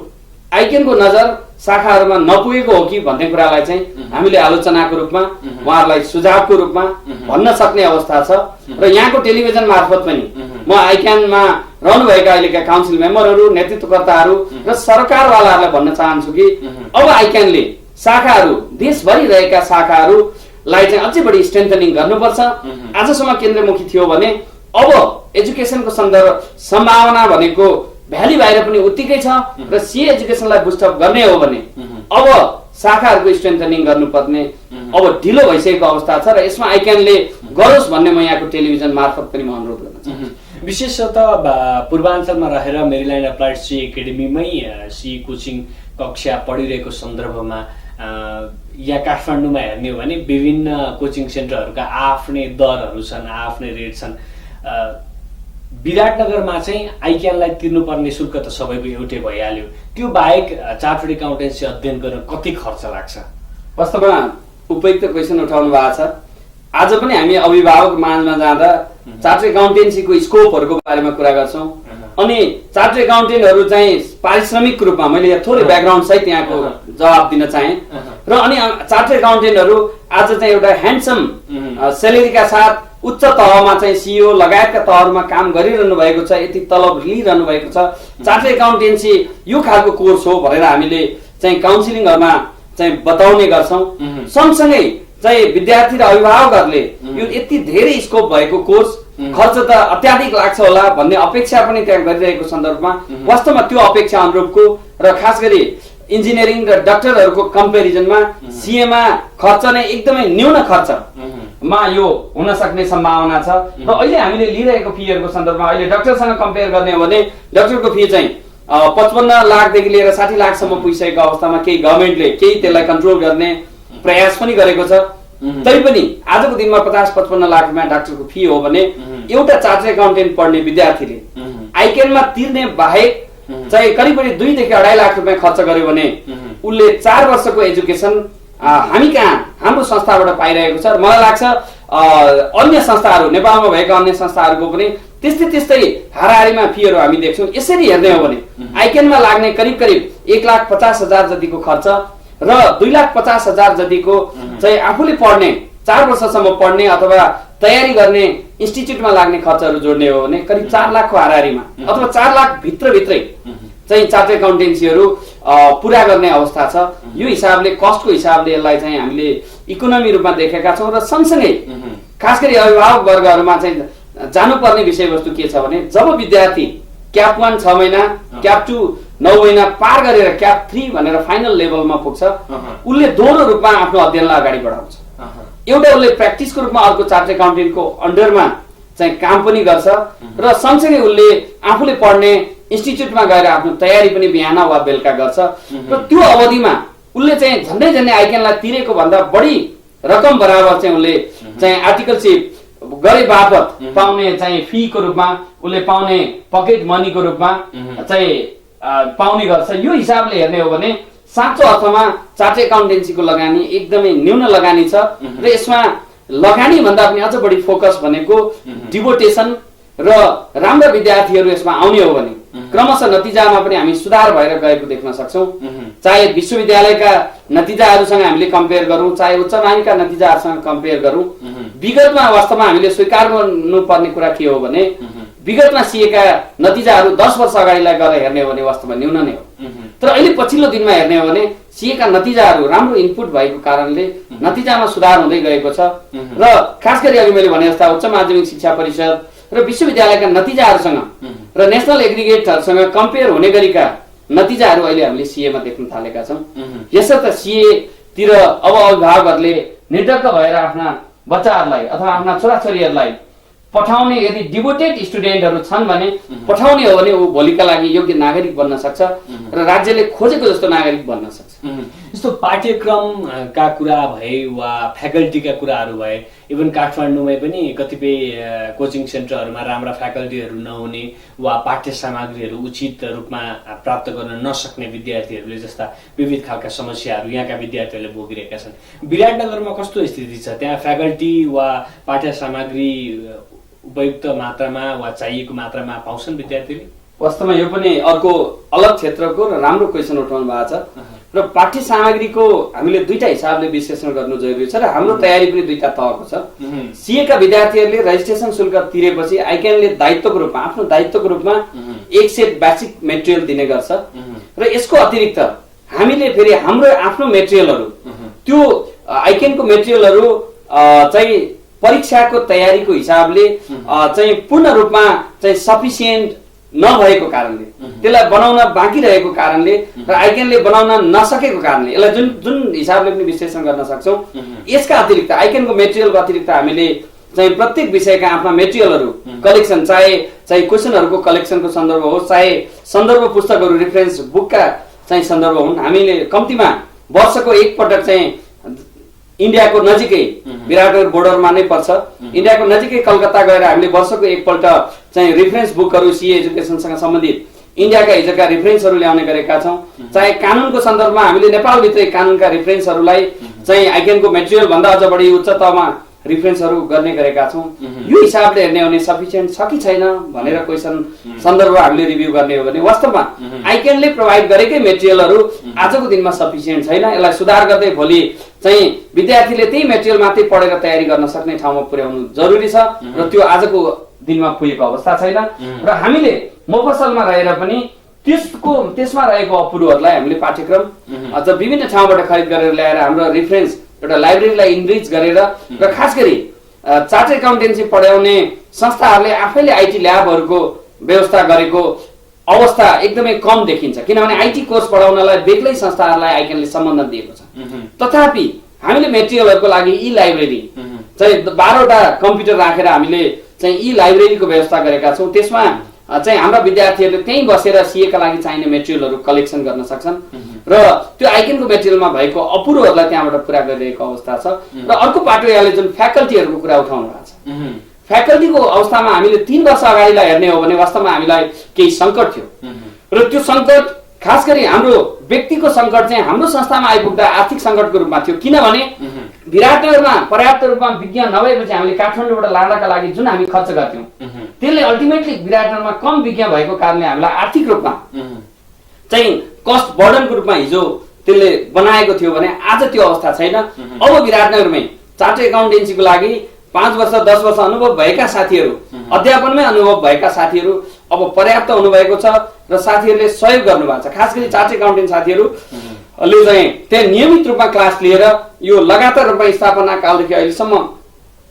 आइक्यानको नजर शाखाहरूमा नपुगेको हो कि भन्ने कुरालाई चाहिँ हामीले आलोचनाको रूपमा, उहाँहरूलाई सुझावको रूपमा भन्न सक्ने अवस्था छ। र यहाँको टेलिभिजन मार्फत पनि म आइक्यानमा रहनुभएका अहिलेका काउन्सिल मेम्बरहरू, नेतृत्वकर्ताहरू र सरकारवालाहरूलाई भन्न चाहन्छु कि अब आइक्यानले शाखाहरू, देशभरि रहेका शाखाहरूलाई चाहिँ अझै बढी स्ट्रेन्थनिङ गर्नुपर्छ। आजसम्म केन्द्रमुखी थियो भने अब एजुकेसनको सम्भावना भनेको भ्याली बाहिर पनि उत्तिकै छ र सी एजुकेसनलाई बुस्टअप गर्ने हो भने अब शाखाहरूको स्ट्रेन्थनिङ गर्नुपर्ने अब ढिलो भइसकेको अवस्था छ र यसमा आइक्यानले गरोस् भन्ने म यहाँको टेलिभिजन मार्फत पनि म अनुरोध गर्न चाहन्छु। विशेषतः पूर्वाञ्चलमा रहेर मेरील्यान्ड एप्लाइड सी एकाडेमीमै सी कोचिङ कक्षा पढिरहेको सन्दर्भमा यहाँ काठमाडौँमा हेर्ने हो भने विभिन्न कोचिङ सेन्टरहरूका आफ्नै दरहरू छन्, आफ्नै रेट छन्। विराटनगरमा चाहिँ आइक्यानलाई तिर्नुपर्ने शुल्क त सबैको एउटै भइहाल्यो। त्यो बाहेक चार्टर्ड एकाउन्टेन्सी अध्ययन गर्न कति खर्च लाग्छ? वास्तवमा उपयुक्त क्वेसन उठाउनु भएको छ। आज पनि हामी अभिभावक माझमा जाँदा चार्टर्ड एकाउन्टेन्सीको स्कोपहरूको बारेमा कुरा गर्छौँ। अनि चार्टर्ड एकाउन्टेन्टहरू चाहिँ पारिश्रमिक रूपमा, मैले यहाँ थोरै ब्याकग्राउन्ड सहित यहाँको जवाब दिन चाहेँ। र अनि चार्टर्ड एकाउन्टेन्टहरू आज चाहिँ एउटा ह्यान्डसम स्यालेरीका साथ उच्च तहमा चाहिँ सिइओ लगायतका तहहरूमा काम गरिरहनु भएको छ, यति तलब लिइरहनु भएको छ। चार्टर्ड एकाउन्टेन्सी यो खालको कोर्स हो भनेर हामीले चाहिँ काउन्सिलिङहरूमा चाहिँ बताउने गर्छौँ। सँगसँगै चाहिँ विद्यार्थी र अभिभावकहरूले यो यति धेरै स्कोप भएको कोर्स, खर्च त अत्याधिक लाग्छ होला भन्ने अपेक्षा पनि त्यहाँ गरिरहेको सन्दर्भमा वास्तवमा त्यो अपेक्षा अनुरूपको र खास गरी इन्जिनियरिङ र डाक्टरहरूको कम्पेरिजनमा सिएमा खर्च नै एकदमै न्यून खर्चमा यो हुन सक्ने सम्भावना छ। र अहिले हामीले लिइरहेको फीहरूको सन्दर्भमा अहिले डाक्टरसँग कम्पेयर गर्ने हो भने डाक्टरको फी चाहिँ 55 लाखदेखि लिएर 60 लाखसम्म पुगिसकेको अवस्थामा केही गभर्नमेन्टले केही त्यसलाई कन्ट्रोल गर्ने प्रयास पनि गरेको छ। तैपनि आजको दिनमा 50-55 लाख रुपियाँ डाक्टरको फी हो भने एउटा चार्टर्ड एकाउन्टेन्ट पढ्ने विद्यार्थीले आइक्यानमा तिर्ने बाहेक चाहिँ करिब 2 देखि 2.5 लाख रुपियाँ खर्च गर्यो भने उसले 4 वर्षको एजुकेसन हामी कहाँ हाम्रो संस्थाबाट पाइरहेको छ। मलाई लाग्छ अन्य संस्थाहरू, नेपालमा भएका अन्य संस्थाहरूको पनि त्यस्तै हाराहारीमा फीहरू हामी देख्छौँ। यसरी हेर्ने हो भने आइक्यानमा लाग्ने करिब 1,50,000 जतिको खर्च र 2,50,000 जतिको चाहिँ आफूले पढ्ने 4 वर्षसम्म पढ्ने अथवा तयारी गर्ने इन्स्टिच्युटमा लाग्ने खर्चहरू जोड्ने हो भने करिब 4 लाखको हाराहारीमा अथवा 4 लाख भित्रभित्रै चाहिँ चार्टर्ड एकाउन्टेन्सीहरू पुरा गर्ने अवस्था छ। यो हिसाबले कस्टको हिसाबले यसलाई चाहिँ हामीले इकोनोमी रूपमा देखेका छौँ र सँगसँगै खास गरी अभिभावक वर्गहरूमा चाहिँ जानुपर्ने विषयवस्तु के छ भने जब विद्यार्थी क्याप 1 6 महिना, क्याप 2 9 महिना पार गरेर क्याप 3 भनेर फाइनल लेभलमा पुग्छ, उसले दोहोरो रूपमा आफ्नो अध्ययनलाई अगाडि बढाउँछ। एउटा उसले प्र्याक्टिसको रूपमा अर्को चार्टर्ड एकाउन्टेन्टको अन्डरमा चाहिँ काम पनि गर्छ र सँगसँगै उसले आफूले पढ्ने इन्स्टिच्युटमा गएर आफ्नो तयारी पनि बिहान वा बेलुका गर्छ र त्यो अवधिमा उसले चाहिँ झन्डै आइकेनलाई तिरेको भन्दा बढी रकम बराबर चाहिँ उसले चाहिँ आर्टिकलसिप गरे बापत पाउने चाहिँ फीको रूपमा उसले पाउने पकेट मनीको रूपमा चाहिँ पाउने गर्छ। यो हिसाबले हेर्ने हो भने साँचो अर्थमा चार्टर्ड एकाउन्टेन्सीको लगानी एकदमै न्यून लगानी छ र यसमा लगानी भन्दा पनि अझ बढी फोकस भनेको डिभोटेसन र राम्रा विद्यार्थीहरू यसमा आउने हो भने क्रमशः नतिजामा पनि हामी सुधार भएर गएको देख्न सक्छौँ। चाहे विश्वविद्यालयका नतिजाहरूसँग हामीले कम्पेयर गरौँ, चाहे उच्च माध्यमिकका नतिजाहरूसँग कम्पेयर गरौँ, विगतमा वास्तवमा हामीले स्वीकार गर्नुपर्ने कुरा के हो भने विगतमा सिएका नतिजाहरू 10 वर्ष अगाडिलाई गएर हेर्ने हो भने वास्तवमा न्यून नै हो। तर अहिले पछिल्लो दिनमा हेर्ने हो भने सिएका नतिजाहरू राम्रो इनपुट भएको कारणले नतिजामा सुधार हुँदै गएको छ र खास गरी अघि मैले भने जस्ता उच्च माध्यमिक शिक्षा परिषद र विश्वविद्यालयका नतिजाहरूसँग र नेसनल एग्रिगेटहरूसँग कम्पेयर हुने गरीका नतिजाहरू अहिले हामीले सिएमा देख्न थालेका छौँ। यसर्थ सिए तिर अब अभिभावकहरूले निर्धक्क भएर आफ्ना बच्चाहरूलाई अथवा आफ्ना छोराछोरीहरूलाई पठाउने यदि डिभोटेड स्टुडेन्टहरू छन् भने पठाउने हो भने ऊ भोलिका लागि योग्य नागरिक बन्न सक्छ र राज्यले खोजेको जस्तो नागरिक बन्न सक्छ। यस्तो पाठ्यक्रमका कुरा भए वा फ्याकल्टीका कुराहरू भए, इभन काठमाडौँमै पनि कतिपय कोचिङ सेन्टरहरूमा राम्रा फ्याकल्टीहरू नहुने वा पाठ्य सामग्रीहरू उचित रूपमा प्राप्त गर्न नसक्ने विद्यार्थीहरूले जस्ता विविध खालका समस्याहरू यहाँका विद्यार्थीहरूले भोगिरहेका छन्। विराटनगरमा कस्तो स्थिति छ? त्यहाँ फ्याकल्टी वा पाठ्य सामग्री उपयुक्त मात्रामा वा चाहिएको मात्रामा पाउँछन् विद्यार्थीले? वास्तवमा यो पनि अर्को अलग क्षेत्रको र राम्रो क्वेसन उठाउनु भएको छ र पाठ्य सामग्रीको हामीले दुईटा हिसाबले विश्लेषण गर्नु जरुरी छ र हाम्रो तयारी पनि दुईटा तहको छ। सिएका विद्यार्थीहरूले रजिस्ट्रेसन शुल्क तिरेपछि आइक्यानले दायित्वको रूपमा आफ्नो दायित्वको रूपमा एक सेट बेसिक मेटेरियल दिने गर्छ र यसको अतिरिक्त हामीले फेरि हाम्रो आफ्नो मेटेरियलहरू त्यो आइक्यानको मेटेरियलहरू चाहिँ परीक्षाको तयारीको हिसाबले चाहिँ पूर्ण रूपमा चाहिँ सफिसिएन्ट नभएको कारणले त्यसलाई बनाउन बाँकी रहेको कारणले र आइक्यानले बनाउन नसकेको कारणले यसलाई जुन जुन हिसाबले पनि विश्लेषण गर्न सक्छौँ। यसका अतिरिक्त आइक्यानको मेटेरियलको अतिरिक्त हामीले चाहिँ प्रत्येक विषयका आफ्ना मेटेरियलहरू कलेक्सन चाहे क्वेसनहरूको कलेक्सनको सन्दर्भ होस्, चाहे सन्दर्भ पुस्तकहरू रेफरेन्स बुकका चाहिँ सन्दर्भ हुन्, हामीले कम्तीमा वर्षको एकपटक चाहिँ इन्डियाको नजिकै विराटनगर बोर्डरमा नै पर्छ, इन्डियाको नजिकै कलकत्ता गएर हामीले वर्षको एकपल्ट चाहिँ रेफरेन्स बुकहरू सिए एजुकेसनसँग सम्बन्धित इन्डियाका हिजोका रेफरेन्सहरू ल्याउने गरेका छौँ। चाहे कानुनको सन्दर्भमा हामीले नेपालभित्रै कानुनका रेफरेन्सहरूलाई चाहिँ आइक्यानको मेटेरियल भन्दा अझ बढी उच्च तहमा रेफरेन्सहरू गर्ने गरेका छौँ। यो हिसाबले हेर्ने हो भने सफिसिएन्ट छ कि छैन भनेर क्वेसन सन्दर्भ हामीले रिभ्यू गर्ने हो भने वास्तवमा आइक्यानले प्रोभाइड गरेकै मेटेरियलहरू आजको दिनमा सफिसिएन्ट छैन। यसलाई सुधार गर्दै भोलि चाहिँ विद्यार्थीले त्यही मेटेरियल मात्रै पढेर तयारी गर्न सक्ने ठाउँमा पुर्याउनु जरुरी छ र त्यो आजको दिनमा पुगेको अवस्था छैन र हामीले मोफसलमा रहेर पनि त्यसमा रहेको अपुरोहरूलाई हामीले पाठ्यक्रम अझ विभिन्न ठाउँबाट खरिद गरेर ल्याएर हाम्रो रेफरेन्स एउटा लाइब्रेरीलाई इनरिच गरेर र खास गरी चार्टर्ड एकाउन्टेन्सी पढाउने संस्थाहरूले आफैले आइटी ल्याबहरूको व्यवस्था गरेको अवस्था एकदमै कम देखिन्छ, किनभने आइटी कोर्स पढाउनलाई बेग्लै संस्थाहरूलाई आइक्यानले सम्बन्धन दिएको छ। तथापि हामीले मेटेरियलहरूको लागि ई लाइब्रेरी चाहिँ 12वटा कम्प्युटर राखेर हामीले चाहिँ ई लाइब्रेरीको व्यवस्था गरेका छौँ। त्यसमा चाहिँ हाम्रा विद्यार्थीहरूले त्यहीँ बसेर सिएका लागि चाहिने मेटेरियलहरू कलेक्सन गर्न सक्छन् र त्यो आइक्यानको मेटेरियलमा भएको अपुरोहरूलाई त्यहाँबाट पुरा गरिरहेको अवस्था छ। र अर्को पाटो यहाँले जुन फ्याकल्टीहरूको कुरा उठाउनु भएको छ, फ्याकल्टीको अवस्थामा हामीले 3 वर्ष अगाडिलाई हेर्ने हो भने वास्तवमा हामीलाई केही सङ्कट थियो र त्यो सङ्कट खास गरी हाम्रो व्यक्तिको सङ्कट चाहिँ हाम्रो संस्थामा आइपुग्दा आर्थिक सङ्कटको रूपमा थियो, किनभने विराटनगरमा पर्याप्त रूपमा विज्ञ नभएपछि हामीले काठमाडौँबाट लानका लागि जुन हामी खर्च गर्थ्यौँ त्यसले अल्टिमेटली विराटनगरमा कम विज्ञ भएको कारणले हामीलाई आर्थिक रूपमा चाहिँ कस्ट बर्डनको रूपमा हिजो त्यसले बनाएको थियो भने आज त्यो अवस्था छैन। अब विराटनगरमै चार्टर्ड एकाउन्टेन्सीको लागि 5 वर्ष 10 वर्ष अनुभव भएका साथीहरू, अध्यापनमै अनुभव भएका साथीहरू अब पर्याप्त हुनुभएको छ र साथीहरूले सहयोग गर्नुभएको छ। खास गरी चार्टर्ड एकाउन्टेन्ट साथीहरूले चाहिँ त्यहाँ नियमित रूपमा क्लास लिएर यो लगातार रूपमा स्थापना कालदेखि अहिलेसम्म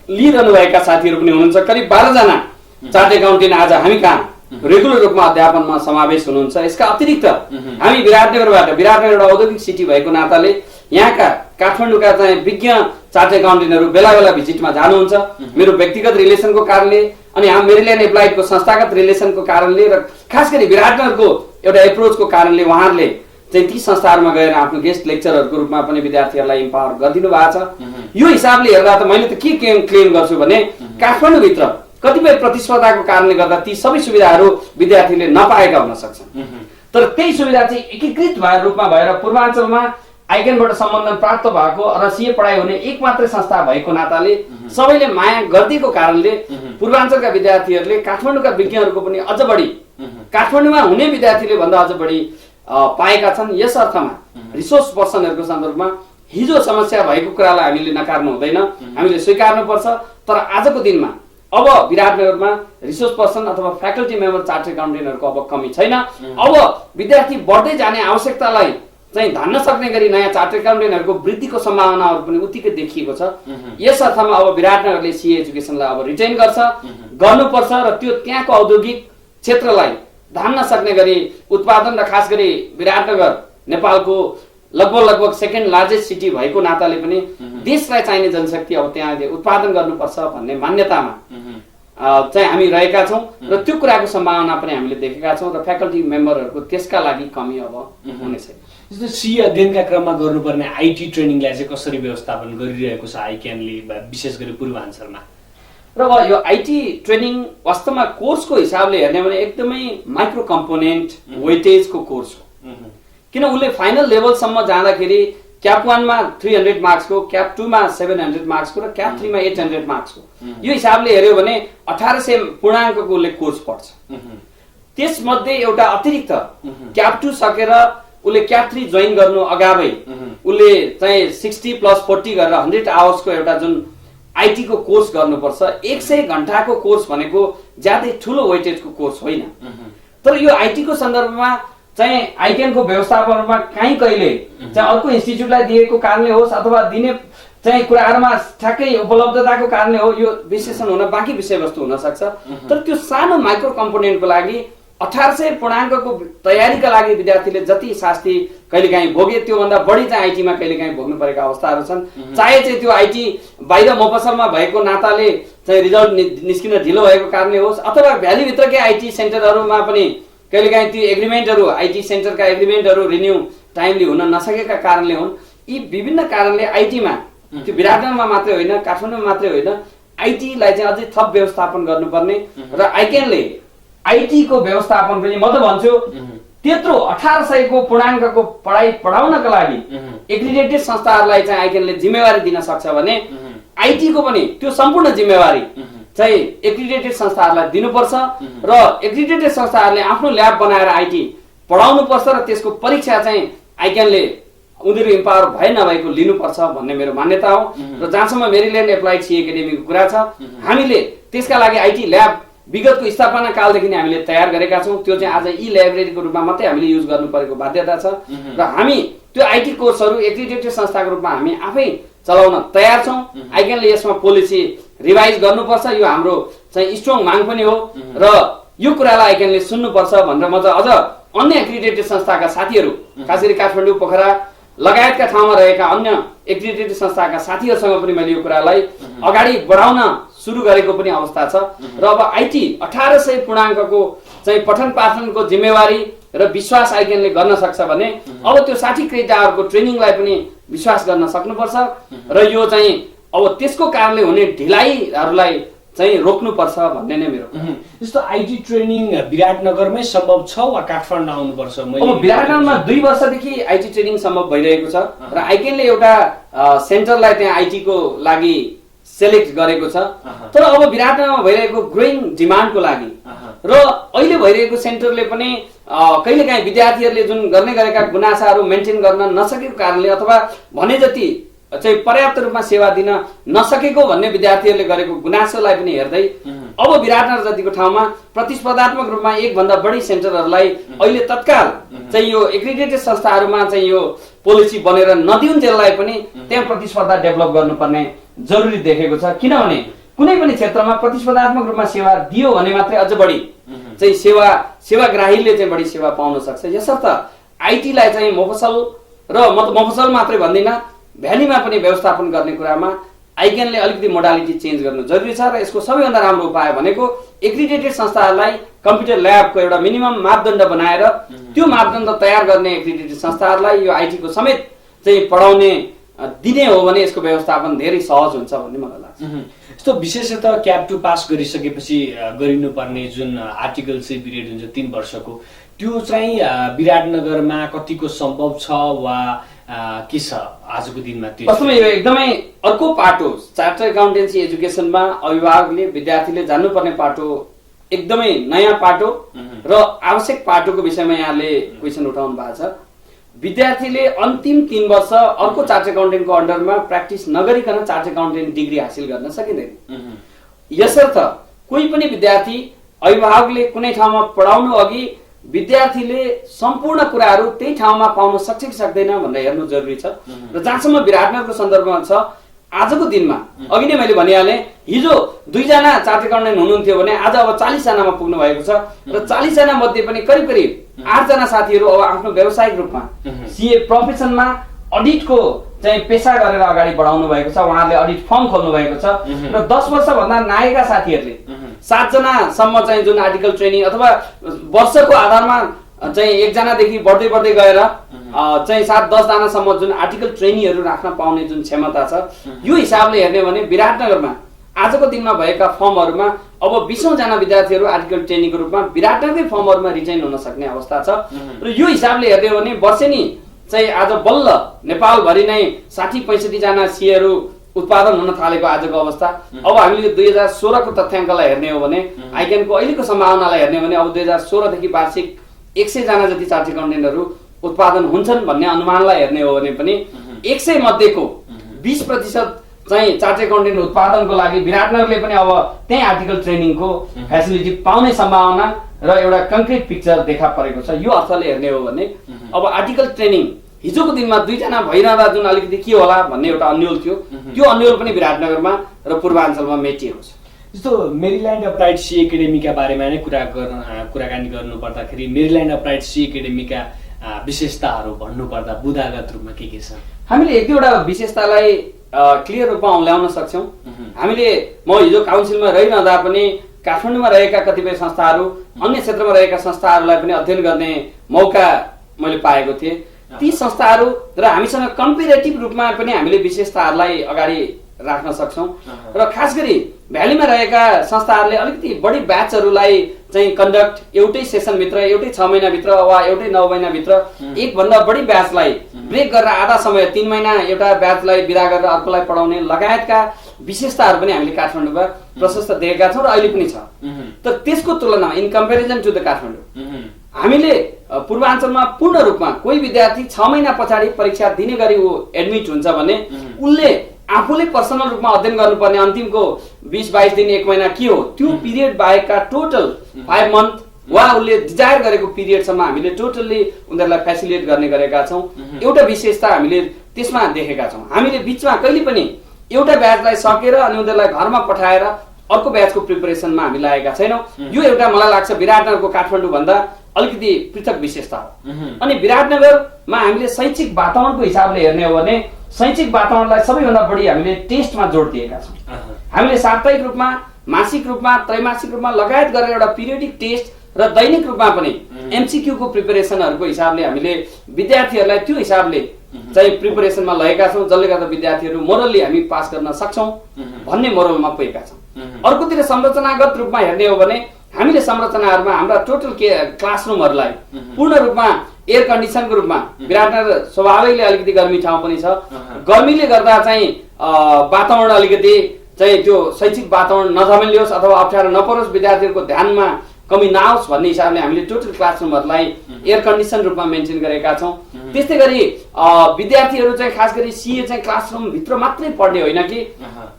लिइरहनु भएका साथीहरू पनि हुनुहुन्छ। करिब 12 जना चार्टर्ड एकाउन्टेन्ट आज हामी कहाँ रेगुलर रूपमा अध्यापनमा समावेश हुनुहुन्छ। यसका अतिरिक्त हामी विराटनगरबाट, विराटनगर एउटा औद्योगिक सिटी भएको नाताले यहाँका काठमाडौँका चाहिँ विज्ञ चार्टर्ड एकाउन्टेन्टहरू बेला बेला भिजिटमा जानुहुन्छ। मेरो व्यक्तिगत रिलेसनको कारणले अनि हामी मेरिल्यान्ड एप्लाइडको संस्थागत रिलेसनको कारणले र खास गरी विराटनगरको एउटा एप्रोचको कारणले उहाँहरूले चाहिँ ती संस्थाहरूमा गएर आफ्नो गेस्ट लेक्चरहरूको रूपमा पनि विद्यार्थीहरूलाई इम्पावर गरिदिनु भएको छ। यो हिसाबले हेर्दा त मैले त के क्लेम गर्छु भने काठमाडौँभित्र कतिपय प्रतिस्पर्धाको कारणले गर्दा ती सबै सुविधाहरू विद्यार्थीले नपाएका हुन सक्छन्, तर त्यही सुविधा चाहिँ एकीकृत भएर रूपमा भएर पूर्वाञ्चलमा आइकेनबाट सम्बन्धन प्राप्त भएको र सीए पढाइ हुने एक मात्रै संस्था भएको नाताले सबैले माया गरिदिएको कारणले पूर्वाञ्चलका विद्यार्थीहरूले काठमाडौँका विज्ञहरूको पनि अझ बढी, काठमाडौँमा हुने विद्यार्थीले भन्दा अझ बढी पाएका छन्। यस अर्थमा रिसोर्स पर्सनहरूको सन्दर्भमा हिजो समस्या भएको कुरालाई हामीले नकार्नु हुँदैन, हामीले स्वीकार्नुपर्छ। तर आजको दिनमा अब विराटनगरमा रिसोर्स पर्सन अथवा फ्याकल्टी मेम्बर चार्टर्ड एकाउन्टेन्टहरूको अब कमी छैन। अब विद्यार्थी बढ्दै जाने आवश्यकतालाई चाहिँ धान्न सक्ने गरी नयाँ चार्टर्ड एकाउन्टेन्टहरूको वृद्धिको सम्भावनाहरू पनि उत्तिकै देखिएको छ। यस अर्थमा अब विराटनगरले सीए एजुकेसनलाई अब रिटेन गर्नुपर्छ र त्यो त्यहाँको औद्योगिक क्षेत्रलाई धान्न सक्ने गरी उत्पादन र खास गरी विराटनगर नेपालको लगभग सेकेन्ड लार्जेस्ट सिटी भएको नाताले पनि देशलाई चाहिने जनशक्ति अब त्यहाँ उत्पादन गर्नुपर्छ भन्ने मान्यतामा चाहिँ हामी रहेका छौँ र त्यो कुराको सम्भावना पनि हामीले देखेका छौँ र फ्याकल्टी मेम्बरहरूको त्यसका लागि कमी अब हुने छैन। जस्तो सीए अध्ययनका क्रममा गर्नुपर्ने आइटी ट्रेनिङलाई चाहिँ कसरी व्यवस्थापन गरिरहेको छ आइक्यानले विशेष गरी पूर्वाञ्चलमा? र यो आइटी ट्रेनिङ वास्तवमा कोर्सको हिसाबले हेर्ने भने एकदमै माइक्रो कम्पोनेन्ट वेटेजको कोर्स हो, किन उसले फाइनल लेभलसम्म जाँदाखेरि क्याप 1 मा 300 मार्क्सको, क्याप 2 मा 700 मार्क्सको र क्याप 3 मा 800 मार्क्सको, यो हिसाबले हेर्यो भने 1800 पूर्णाङ्कको उसले कोर्स पढ्छ। त्यसमध्ये एउटा अतिरिक्त क्याप 2 सकेर उसले क्याप 3 जोइन गर्नु अगावै उसले चाहिँ 60+40 गरेर 100 आवर्सको एउटा जुन आइटी को कोर्स गर्नुपर्छ। 100 घण्टाको कोर्स भनेको ज्यादै ठुलो वेटेजको कोर्स होइन। तर यो आइटी को सन्दर्भमा चाहिँ आइकेनको व्यवस्थापनमा कहीँ कहिले चाहिँ अर्को इन्स्टिट्युटलाई दिएको कारणले होस् अथवा दिने चाहिँ कुराहरुमा ठ्याक्कै उपलब्धताको कारणले हो यो विश्लेषण हुन बाँकी विषयवस्तु हुन सक्छ। तर त्यो सानो माइक्रो कम्पोनेन्टको लागि 1800 पूर्णाङ्कको तयारीका लागि विद्यार्थीले जति शास्ति कहिलेकाहीँ भोगे त्यो भन्दा बढी चाहिँ आइटीमा कहिलेकाहीँ भोग्नु परेका अवस्थाहरू छन्। चाहे चाहिँ त्यो आइटी बाहिर मफसलमा भएको नाताले चाहिँ रिजल्ट निस्किन ढिलो भएको कारणले होस् अथवा भ्याली भित्रकै आइटी सेन्टरहरुमा पनि कहिलेकाहीँ त्यो एग्रिमेन्टहरु आइटी सेन्टरका एग्रिमेन्टहरु रिन्यू टाइमली हुन नसकेका कारणले हुन्। यी विभिन्न कारणले आइटीमा त्यो विराटनगरमा मात्रै होइन काठमाडौँमा मात्रै होइन आइटीलाई चाहिँ अझै थप व्यवस्थापन गर्नुपर्ने र आइकेनले आइटी को व्यवस्थापन पनि म त भन्छु त्यत्रो 1800 को पूर्णाङ्कको पढाइ पढाउनका लागि एक्रिडेटेड संस्थाहरूलाई चाहिँ आइकेनले जिम्मेवारी दिन सक्छ भने आइटी को पनि त्यो सम्पूर्ण जिम्मेवारी चाहिँ एक्रिडेटेड संस्थाहरूलाई दिनुपर्छ र एक्रिडेटेड संस्थाहरूले आफ्नो ल्याब बनाएर आइटी पढाउनु पर्छ र त्यसको परीक्षा चाहिँ आइकेनले उनीहरू इम्पावर भए नभएको लिनुपर्छ भन्ने मेरो मान्यता हो। र जहाँसम्म मेरील्यान्ड एप्लाइड सी एकाडेमीको कुरा छ हामीले त्यसका लागि आइटी ल्याब विगतको स्थापना कालदेखि नै हामीले तयार गरेका छौं। त्यो चाहिँ आज ई लाइब्रेरीको रूपमा मात्रै हामीले युज गर्नु परेको बाध्यता छ र हामी त्यो आइटी कोर्सहरू एक्रिडेटेड संस्थाको रूपमा हामी आफै चलाउन तयार छौं। आइकेनले यसमा पोलिसी रिभाइज गर्नुपर्छ यो हाम्रो चाहिँ स्ट्रङ माग पनि हो र यो कुरालाई आइकेनले सुन्नुपर्छ भनेर म चाहिँ अझ अन्य एक्रिडेटेड संस्थाका साथीहरू खास गरी काठमाडौँ पोखरा लगायतका ठाउँमा रहेका अन्य एक्रिडेटेड संस्थाका साथीहरूसँग पनि मैले यो कुरालाई अगाडि बढाउन सुरु गरेको पनि अवस्था छ र अब आइटी 1800 पूर्णाङ्कको चाहिँ पठन पाठनको जिम्मेवारी र विश्वास आइकेनले गर्न सक्छ भने अब त्यो 60 क्रेडिट आवरको ट्रेनिङलाई पनि विश्वास गर्न सक्नुपर्छ र यो चाहिँ अब त्यसको कारणले हुने ढिलाइहरूलाई चाहिँ रोक्नुपर्छ भन्ने नै मेरो। जस्तो आइटी ट्रेनिङ विराटनगरमै सम्भव छ वा काठमाडौँ आउनुपर्छ? अब विराटनगरमा 2 वर्षदेखि आइटी ट्रेनिङ सम्भव भइरहेको छ र आइकेनले एउटा सेन्टरलाई त्यहाँ आइटी को लागि सेलेक्ट गरेको छ। तर अब विराटनगरमा भइरहेको ग्रोइङ डिमान्डको लागि र अहिले भइरहेको सेन्टरले पनि कहिलेकाहीँ विद्यार्थीहरूले जुन गर्ने गरेका गुनासाहरू मेन्टेन गर्न नसकेको कारणले अथवा भने जति चाहिँ पर्याप्त रूपमा सेवा दिन नसकेको भन्ने विद्यार्थीहरूले गरेको गुनासोलाई पनि हेर्दै अब विराटनगर जतिको ठाउँमा प्रतिस्पर्धात्मक रूपमा एक भन्दा बढी सेन्टरहरूलाई अहिले तत्काल चाहिँ यो एक्रिडेटेड संस्थाहरूमा चाहिँ यो पोलिसी बनेर नदिउन्जेललाई पनि त्यहाँ प्रतिस्पर्धा डेभलप गर्नुपर्ने जरुरी देखेको छ। किनभने कुनै पनि क्षेत्रमा प्रतिस्पर्धात्मक रूपमा सेवा दियो भने मात्रै अझ बढी चाहिँ सेवाग्राहीले चाहिँ बढी सेवा पाउन सक्छ। यसर्थ आइटीलाई चाहिँ मफसल र मफसल मात्रै भन्दिनँ, भ्यालीमा पनि व्यवस्थापन गर्ने कुरामा आइकेनले अलिकति मोडालिटी चेन्ज गर्नु जरुरी छ। र यसको सबैभन्दा राम्रो उपाय भनेको एक्रिडेटेड संस्थाहरूलाई कम्प्युटर ल्याबको एउटा मिनिमम मापदण्ड बनाएर त्यो मापदण्ड तयार गर्ने एक्रिडेटेड संस्थाहरूलाई यो आइटीको समेत चाहिँ पढाउने दिने हो भने यसको व्यवस्थापन धेरै सहज हुन्छ भन्ने मलाई लाग्छ। यस्तो विशेषतः क्याप 2 पास गरिसकेपछि गरिनुपर्ने जुन आर्टिकल सी पिरियड हुन्छ 3 वर्षको, त्यो चाहिँ विराटनगरमा कतिको सम्भव छ वा के छ आजको दिनमा? वास्तवमा यो एकदमै अर्को पाटो चार्टर्ड एकाउन्टेन्सी एजुकेसनमा अभिभावकले विद्यार्थीले जान्नुपर्ने पाटो, एकदमै नयाँ पाटो र आवश्यक पाटोको विषयमा यहाँले क्वेसन उठाउनु भएको छ। विद्यार्थीले अन्तिम 3 वर्ष अर्को चार्टर्ड एकाउन्टेन्टको अन्डरमा प्र्याक्टिस नगरिकन चार्टर्ड एकाउन्टेन्ट डिग्री हासिल गर्न सकिँदैन। यसर्थ कोही पनि विद्यार्थी अभिभावकले कुनै ठाउँमा पढाउनु अघि विद्यार्थीले सम्पूर्ण कुराहरू त्यही ठाउँमा पाउन सक्छ कि सक्दैन भनेर हेर्नु जरुरी छ। र जहाँसम्म विराटनगरको सन्दर्भमा छ, आजको दिनमा अघि नै मैले भनिहालेँ, हिजो 2 जना चार्टर्ड एकाउन्टेन्ट हुनुहुन्थ्यो भने आज अब 40 जनामा पुग्नु भएको छ। र 40 जना मध्ये पनि करिब करिब 8 जना साथीहरू अब आफ्नो व्यावसायिक रूपमा सीए प्रोफेसनमा अडिटको चाहिँ पेशा गरेर अगाडि बढाउनु भएको छ। उहाँहरूले अडिट फर्म खोल्नु भएको छ। र 10 वर्षभन्दा नागेका साथीहरूले 7 जनासम्म चाहिँ जुन आर्टिकल ट्रेनिङ अथवा वर्षको आधारमा चाहिँ 1 जनादेखि बढ्दै बढ्दै गएर चाहिँ 7-10 जनासम्म जुन आर्टिकल ट्रेनिङहरू राख्न पाउने जुन क्षमता छ, यो हिसाबले हेर्ने भने विराटनगरमा आजको दिनमा भएका फर्महरूमा अब 20औं जना विद्यार्थीहरू आर्टिकल ट्रेनिङको रूपमा विराटनगरकै फर्महरूमा रिजाइन हुन सक्ने अवस्था छ। र यो हिसाबले हेर्ने भने वर्षेनी चाहिँ आज बल्ल नेपालभरि नै 60-65 जना सीएहरू उत्पादन हुन थालेको आजको अवस्था। अब हामीले 2016 को तथ्याङ्कलाई हेर्ने हो भने, आइकेनको अहिलेको सम्भावनालाई हेर्ने हो भने अब 2016 देखि वार्षिक 100 जना जति चार्टर्ड एकाउन्टेन्टहरू उत्पादन हुन्छन् भन्ने अनुमानलाई हेर्ने हो भने पनि 100 मध्येको 20% चाहिँ चार्टर्ड एकाउन्टेन्ट उत्पादनको लागि विराटनगरले पनि अब त्यही आर्टिकल ट्रेनिङको फेसिलिटी पाउने सम्भावना र एउटा कन्क्रिट पिक्चर देखा परेको छ। यो अर्थले हेर्ने हो भने अब आर्टिकल ट्रेनिङ हिजोको दिनमा 2 जना भइरहँदा जुन अलिकति के होला भन्ने एउटा अन्यल थियो, त्यो अन्यल पनि विराटनगरमा र पूर्वाञ्चलमा मेटिएको छ। जस्तो मेरील्यान्ड अप्लाइड सी एकाडेमीका बारेमा नै कुराकानी गर्नु पर्दाखेरि मेरील्यान्ड अप्लाइड सी एकाडेमीका विशेषताहरू भन्नुपर्दा बुदागत रूपमा के छ? हामीले एक दुईवटा विशेषतालाई क्लियर रूपमा औल्याउन सक्छौँ। हामीले म हिजो काउन्सिलमा रहिरहँदा पनि काठमाडौँमा रहेका कतिपय संस्थाहरू, अन्य क्षेत्रमा रहेका संस्थाहरूलाई पनि अध्ययन गर्ने मौका मैले पाएको थिएँ। ती संस्थाहरू र हामीसँग कम्पेरेटिभ रूपमा पनि हामीले विशेषताहरूलाई अगाडि राख्न सक्छौँ। र खास गरी भ्यालीमा रहेका संस्थाहरूले अलिकति बढी ब्याचहरूलाई चाहिँ कन्डक्ट एउटै सेसनभित्र, एउटै 6 महिनाभित्र वा एउटै 9 महिनाभित्र एक भन्दा बढी ब्याचलाई ब्रेक गरेर आधा समय 3 महिना एउटा ब्याचलाई विदा गरेर अर्कोलाई पढाउने लगायतका विशेषताहरू पनि हामीले काठमाडौँमा प्रशस्त देखेका छौँ र अहिले पनि छ। तर त्यसको तुलनामा in comparison to the Kathmandu हामीले पूर्वाञ्चलमा पूर्ण रूपमा कोही विद्यार्थी 6 महिना पछाडि परीक्षा दिने गरी ऊ एडमिट हुन्छ भने उसले आफूले पर्सनल रूपमा अध्ययन गर्नुपर्ने अन्तिमको 20-22 दिन 1 महिना के हो, त्यो पिरियड बाहेकका टोटल 5 मन्थ वा उसले डिजायर गरेको पिरियडसम्म हामीले टोटल्ली उनीहरूलाई फेसिलिटेट गर्ने गरेका छौँ। एउटा विशेषता हामीले त्यसमा देखेका छौँ। हामीले बिचमा कहिले पनि एउटा ब्याचलाई सकेर अनि उनीहरूलाई घरमा पठाएर अर्को ब्याचको प्रिपरेसनमा हामी लागेका छैनौँ। यो एउटा मलाई लाग्छ विराटनगरको काठमाडौँ भन्दा अलिकति पृथक विशेषता हो। अनि विराटनगरमा हामीले शैक्षिक वातावरणको हिसाबले हेर्ने हो भने शैक्षिक वातावरणलाई सबैभन्दा बढी हामीले टेस्टमा जोड दिएका छौँ। हामीले साप्ताहिक रूपमा, मासिक रूपमा, त्रैमासिक रूपमा लगायत गरेर एउटा पिरियडिक टेस्ट र दैनिक रूपमा पनि एमसीक्यू को प्रिपरेसनहरूको हिसाबले हामीले विद्यार्थीहरूलाई त्यो हिसाबले चाहिँ प्रिपरेसनमा लगेका छौँ, जसले गर्दा विद्यार्थीहरू मोरली हामी पास गर्न सक्छौँ भन्ने मोरलमा पुगेका छौँ। अर्कोतिर संरचनागत रूपमा हेर्ने हो भने हामीले संरचनाहरूमा हाम्रा टोटल क्लासरुमहरूलाई पूर्ण रूपमा एयर कन्डिसनको रूपमा, विराटनगर स्वभावैले अलिकति गर्मी ठाउँ पनि छ, गर्मीले गर्दा चाहिँ वातावरण अलिकति चाहिँ त्यो शैक्षिक वातावरण नझमेलियोस् अथवा अप्ठ्यारो नपरोस्, विद्यार्थीहरूको ध्यानमा कमी नआओस् भन्ने हिसाबले हामीले टोटल क्लासरुमहरूलाई एयर कन्डिसन रूपमा मेन्टेन गरेका छौँ। त्यस्तै गरी विद्यार्थीहरू चाहिँ खास गरी सीए चाहिँ क्लासरुम भित्र मात्रै पढ्ने होइन कि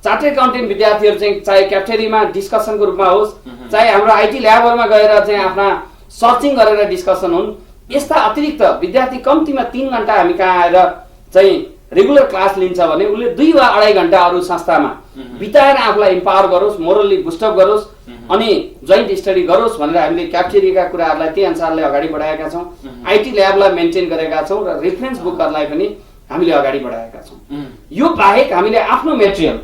चार्टर्ड एकाउन्टेन्ट विद्यार्थीहरू चाहिँ चाहे क्याफेटेरियामा डिस्कसनको रूपमा होस्, चाहे हाम्रो आइटी ल्याबहरूमा गएर चाहिँ आफ्ना सर्चिङ गरेर डिस्कसन हुन्, यस्ता अतिरिक्त विद्यार्थी कम्तीमा 3 घण्टा हामी कहाँ आएर चाहिँ रेगुलर क्लास लिन्छ भने उसले 2 वा 2.5 घण्टा अरू संस्थामा बिताएर आफूलाई इम्पावर गरोस्, मोरली बुस्टअप गरोस् अनि जोइन्ट स्टडी गरोस् भनेर हामीले क्याफेटेरियाका कुराहरूलाई त्यही अनुसारले अगाडि बढाएका छौँ। आइटी ल्याबलाई मेन्टेन गरेका छौँ र रेफरेन्स बुकहरूलाई पनि हामीले अगाडि बढाएका छौँ। यो बाहेक हामीले आफ्नो मेटेरियल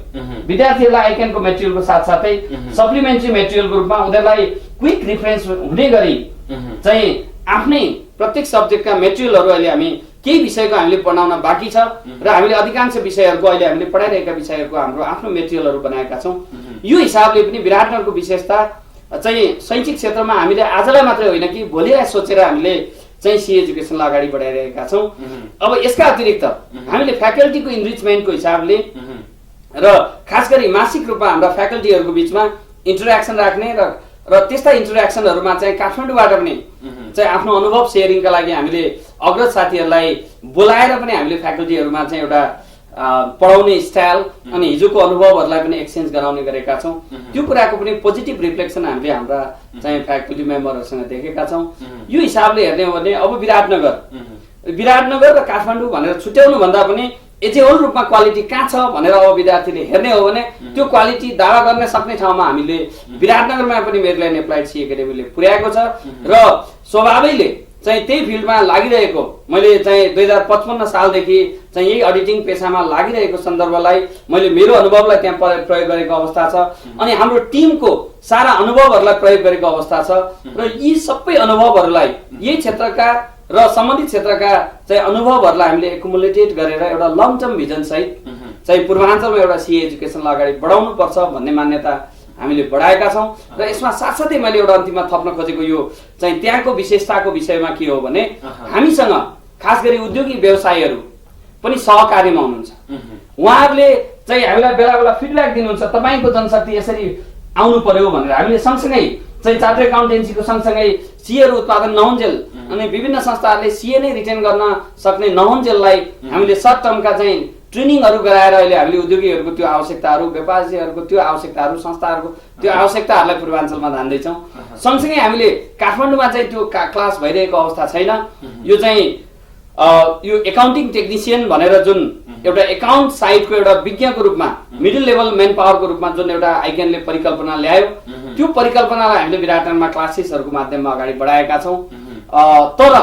विद्यार्थीहरूलाई आइक्यानको मेटेरियलको साथसाथै सप्लिमेन्ट्री मेटेरियलको रूपमा उनीहरूलाई क्विक रिफरेन्स हुने गरी चाहिँ आफ्नै प्रत्येक सब्जेक्टका मेटेरियलहरू अहिले हामी केही विषयको हामीले पढाउन बाँकी छ र हामीले अधिकांश विषयहरूको अहिले हामीले पढाइरहेका विषयहरूको हाम्रो आफ्नो मेटेरियलहरू बनाएका छौँ। यो हिसाबले पनि विराटनगरको विशेषता चाहिँ शैक्षिक क्षेत्रमा हामीले आजलाई मात्रै होइन कि भोलिलाई सोचेर हामीले चाहिँ सी एजुकेसनलाई अगाडि बढाइरहेका छौँ। अब यसका अतिरिक्त हामीले फ्याकल्टीको इनरिचमेन्टको हिसाबले र खास गरी मासिक रूपमा हाम्रा फ्याकल्टीहरूको बिचमा इन्टरेक्सन राख्ने र त्यस्ता इन्टरेक्सनहरूमा चाहिँ काठमाडौँबाट पनि चाहिँ आफ्नो अनुभव सेयरिङका लागि हामीले अग्रज साथीहरूलाई बोलाएर पनि हामीले फ्याकल्टीहरूमा चाहिँ एउटा पढाउने स्टाइल अनि हिजोको अनुभवहरूलाई पनि एक्सचेन्ज गराउने गरेका छौँ। त्यो कुराको पनि पोजिटिभ रिफ्लेक्सन हामीले हाम्रा चाहिँ फ्याकल्टी मेम्बरहरूसँग देखेका छौँ। यो हिसाबले हेर्ने हो भने अब विराटनगर र काठमाडौँ भनेर छुट्याउनु भन्दा पनि एज ए होल रूपमा क्वालिटी कहाँ छ भनेर अब विद्यार्थीले हेर्ने हो भने त्यो क्वालिटी दावा गर्न सक्ने ठाउँमा हामीले विराटनगरमा पनि मेरिल्यान्ड एप्लाइड सी एकाडेमीले पुर्याएको छ र स्वभावैले चाहिँ त्यही फिल्डमा लागिरहेको मैले चाहिँ 2055 सालदेखि चाहिँ यही अडिटिङ पेसामा लागिरहेको सन्दर्भलाई मैले मेरो अनुभवलाई त्यहाँ प्रयोग गरेको अवस्था छ अनि हाम्रो टिमको सारा अनुभवहरूलाई प्रयोग गरेको अवस्था छ र यी सबै अनुभवहरूलाई यही क्षेत्रका र सम्बन्धित क्षेत्रका चाहिँ अनुभवहरूलाई हामीले एकुमुलेटेड गरेर एउटा लङ टर्म भिजन सहित चाहिँ पूर्वाञ्चलमा एउटा सी एजुकेसनलाई अगाडि बढाउनु पर्छ भन्ने मान्यता हामीले बढाएका छौँ र यसमा साथसाथै मैले एउटा अन्तिममा थप्न खोजेको यो चाहिँ त्यहाँको विशेषताको विषयमा के हो भने हामीसँग खास गरी उद्योगी व्यवसायीहरू पनि सहकार्यमा हुनुहुन्छ। उहाँहरूले चाहिँ हामीलाई बेला बेला फिडब्याक दिनुहुन्छ तपाईँको जनशक्ति यसरी आउनु पर्यो भनेर। हामीले सँगसँगै चाहिँ चार्टर्ड एकाउन्टेन्सीको सँगसँगै सीएहरू उत्पादन नहुन्जेल अनि विभिन्न संस्थाहरूले सीए नै रिटेन गर्न सक्ने नहुन्जेललाई हामीले सर्ट टर्मका चाहिँ ट्रेनिङहरू गराएर अहिले हामीले उद्योगीहरूको त्यो आवश्यकताहरू, व्यापारीहरूको त्यो आवश्यकताहरू, संस्थाहरूको त्यो आवश्यकताहरूलाई पूर्वाञ्चलमा धान्दैछौँ। सँगसँगै हामीले काठमाडौँमा चाहिँ त्यो क्लास भइरहेको अवस्था छैन। यो चाहिँ यो एकाउन्टिङ टेक्निसियन भनेर जुन एउटा एकाउन्ट साइडको एउटा विज्ञको रूपमा मिडल लेभल मेन पावरको रूपमा जुन एउटा आइक्यानले परिकल्पना ल्यायो त्यो परिकल्पनालाई हामीले विराटनगरमा क्लासेसहरूको माध्यममा अगाडि बढाएका छौँ। तर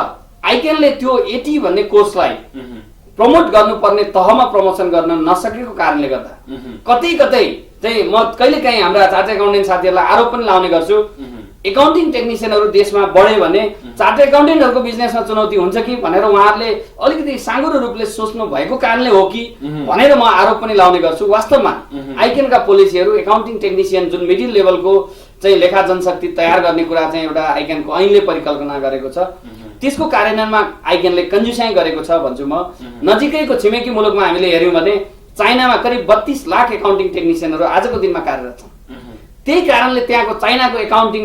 आइक्यानले त्यो एटी भन्ने कोर्सलाई प्रमोट गर्नुपर्ने तहमा प्रमोसन गर्न नसकेको कारणले गर्दा कतै कतै चाहिँ म कहिलेकाहीँ हाम्रा चार्टर्ड एकाउन्टेन्ट साथीहरूलाई आरोप पनि लाउने गर्छु, एकाउन्टिङ टेक्निसियनहरू देशमा बढ्यो भने चार्टर्ड एकाउन्टेन्टहरूको बिजनेसमा चुनौती हुन्छ कि भनेर उहाँहरूले अलिकति साँगुरो रूपले सोच्नु भएको कारणले हो कि भनेर म आरोप पनि लाउने गर्छु। वास्तवमा आइक्यानका पोलिसीहरू एकाउन्टिङ टेक्निसियन जुन मिडल लेभलको चाहिँ लेखा जनशक्ति तयार गर्ने कुरा चाहिँ एउटा आइक्यानको ऐनले परिकल्पना गरेको छ त्यसको कार्यान्वयनमा आइक्यानले कन्जुसाइ गरेको छ भन्छु म। नजिकैको छिमेकी मुलुकमा हामीले हेर्यौँ भने चाइनामा करिब 32 लाख एकाउन्टिङ टेक्निसियनहरू आजको दिनमा कार्यरत छन्। त्यही कारणले त्यहाँको चाइनाको एकाउन्टिङ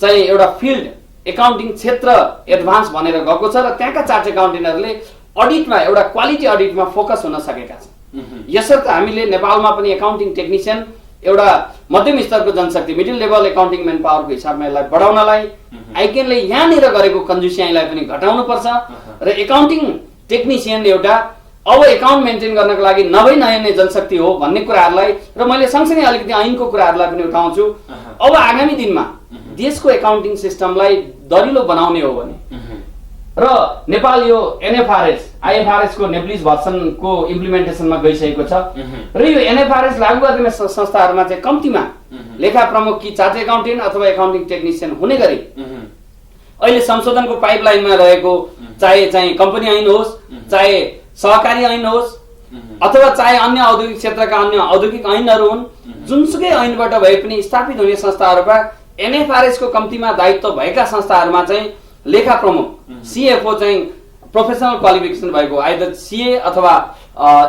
चाहिँ एउटा फिल्ड एकाउन्टिङ क्षेत्र एडभान्स भनेर गएको छ र त्यहाँका चार्टर्ड एकाउन्टेन्टहरूले अडिटमा एउटा क्वालिटी अडिटमा फोकस हुन सकेका छन्। यसर्थ हामीले नेपालमा पनि एकाउन्टिङ टेक्निसियन एउटा मध्यम स्तरको जनशक्ति मिडल लेभल एकाउन्टिङ मेन पावरको हिसाबमा यसलाई बढाउनलाई आइक्यानले यहाँनिर गरेको कन्जुसियाईलाई पनि घटाउनु पर्छ र एकाउन्टिङ टेक्निसियन एउटा अब एकाउन्ट मेन्टेन गर्नको लागि नभई नयाँ जनशक्ति हो भन्ने कुराहरूलाई र मैले सँगसँगै अलिकति ऐनको कुराहरूलाई पनि उठाउँछु। अब आगामी दिनमा देशको एकाउन्टिङ सिस्टमलाई दरिलो बनाउने हो भने र नेपाल यो एनएफआरएस आइएफआरएस को नेप्लिज भर्सनको इम्प्लिमेन्टेसनमा गइसकेको छ र यो एनएफआरएस लागू गर्ने संस्थाहरूमा चाहिँ कम्तीमा लेखा प्रमुख कि चार्टर्ड एकाउन्टेन्ट अथवा एकाउन्टिङ टेक्निसियन हुने गरी अहिले संशोधनको पाइपलाइनमा रहेको चाहे चाहिँ कम्पनी ऐन होस्, चाहे सहकारी ऐन होस् अथवा चाहे अन्य औद्योगिक क्षेत्रका अन्य औद्योगिक ऐनहरू हुन्, जुनसुकै ऐनबाट भए पनि स्थापित हुने संस्थाहरूमा एनएफआरएस को कम्तीमा दायित्व भएका संस्थाहरूमा चाहिँ लेखा प्रमुख सीएफओ चाहिँ प्रोफेसनल क्वालिफिकेसन भएको आइदर सीए अथवा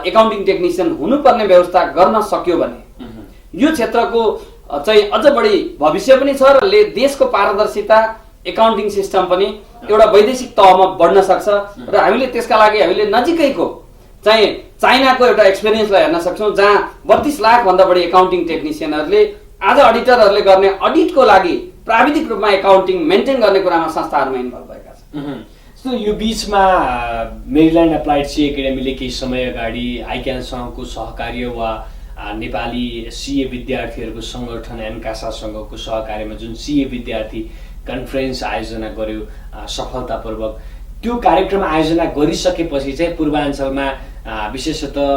एकाउन्टिङ टेक्निसियन हुनुपर्ने व्यवस्था गर्न सक्यो भने यो क्षेत्रको चाहिँ अझ बढी भविष्य पनि छ र देशको पारदर्शिता एकाउन्टिङ सिस्टम पनि एउटा वैदेशिक तहमा बढ्न सक्छ र हामीले त्यसका लागि हामीले नजिकैको चाहिँ चाइनाको एउटा एक्सपिरियन्सलाई हेर्न सक्छौँ, जहाँ 32 लाख भन्दा बढी एकाउन्टिङ टेक्निसियनहरूले आज अडिटरहरूले गर्ने अडिटको लागि प्राविधिक रूपमा एकाउन्टिङ मेन्टेन गर्ने कुरामा संस्थाहरूमा इन्भल्भ भएका छन्। सो यो बीचमा मेरील्यान्ड एप्लाइड सी एकाडेमीले केही समय अगाडि आइक्यानसँगको सहकार्य वा नेपाली सिए विद्यार्थीहरूको सङ्गठन एनकासासँगको सहकार्यमा जुन सिए विद्यार्थी कन्फरेन्स आयोजना गर्यो सफलतापूर्वक, त्यो कार्यक्रम आयोजना गरिसकेपछि चाहिँ पूर्वाञ्चलमा विशेषतः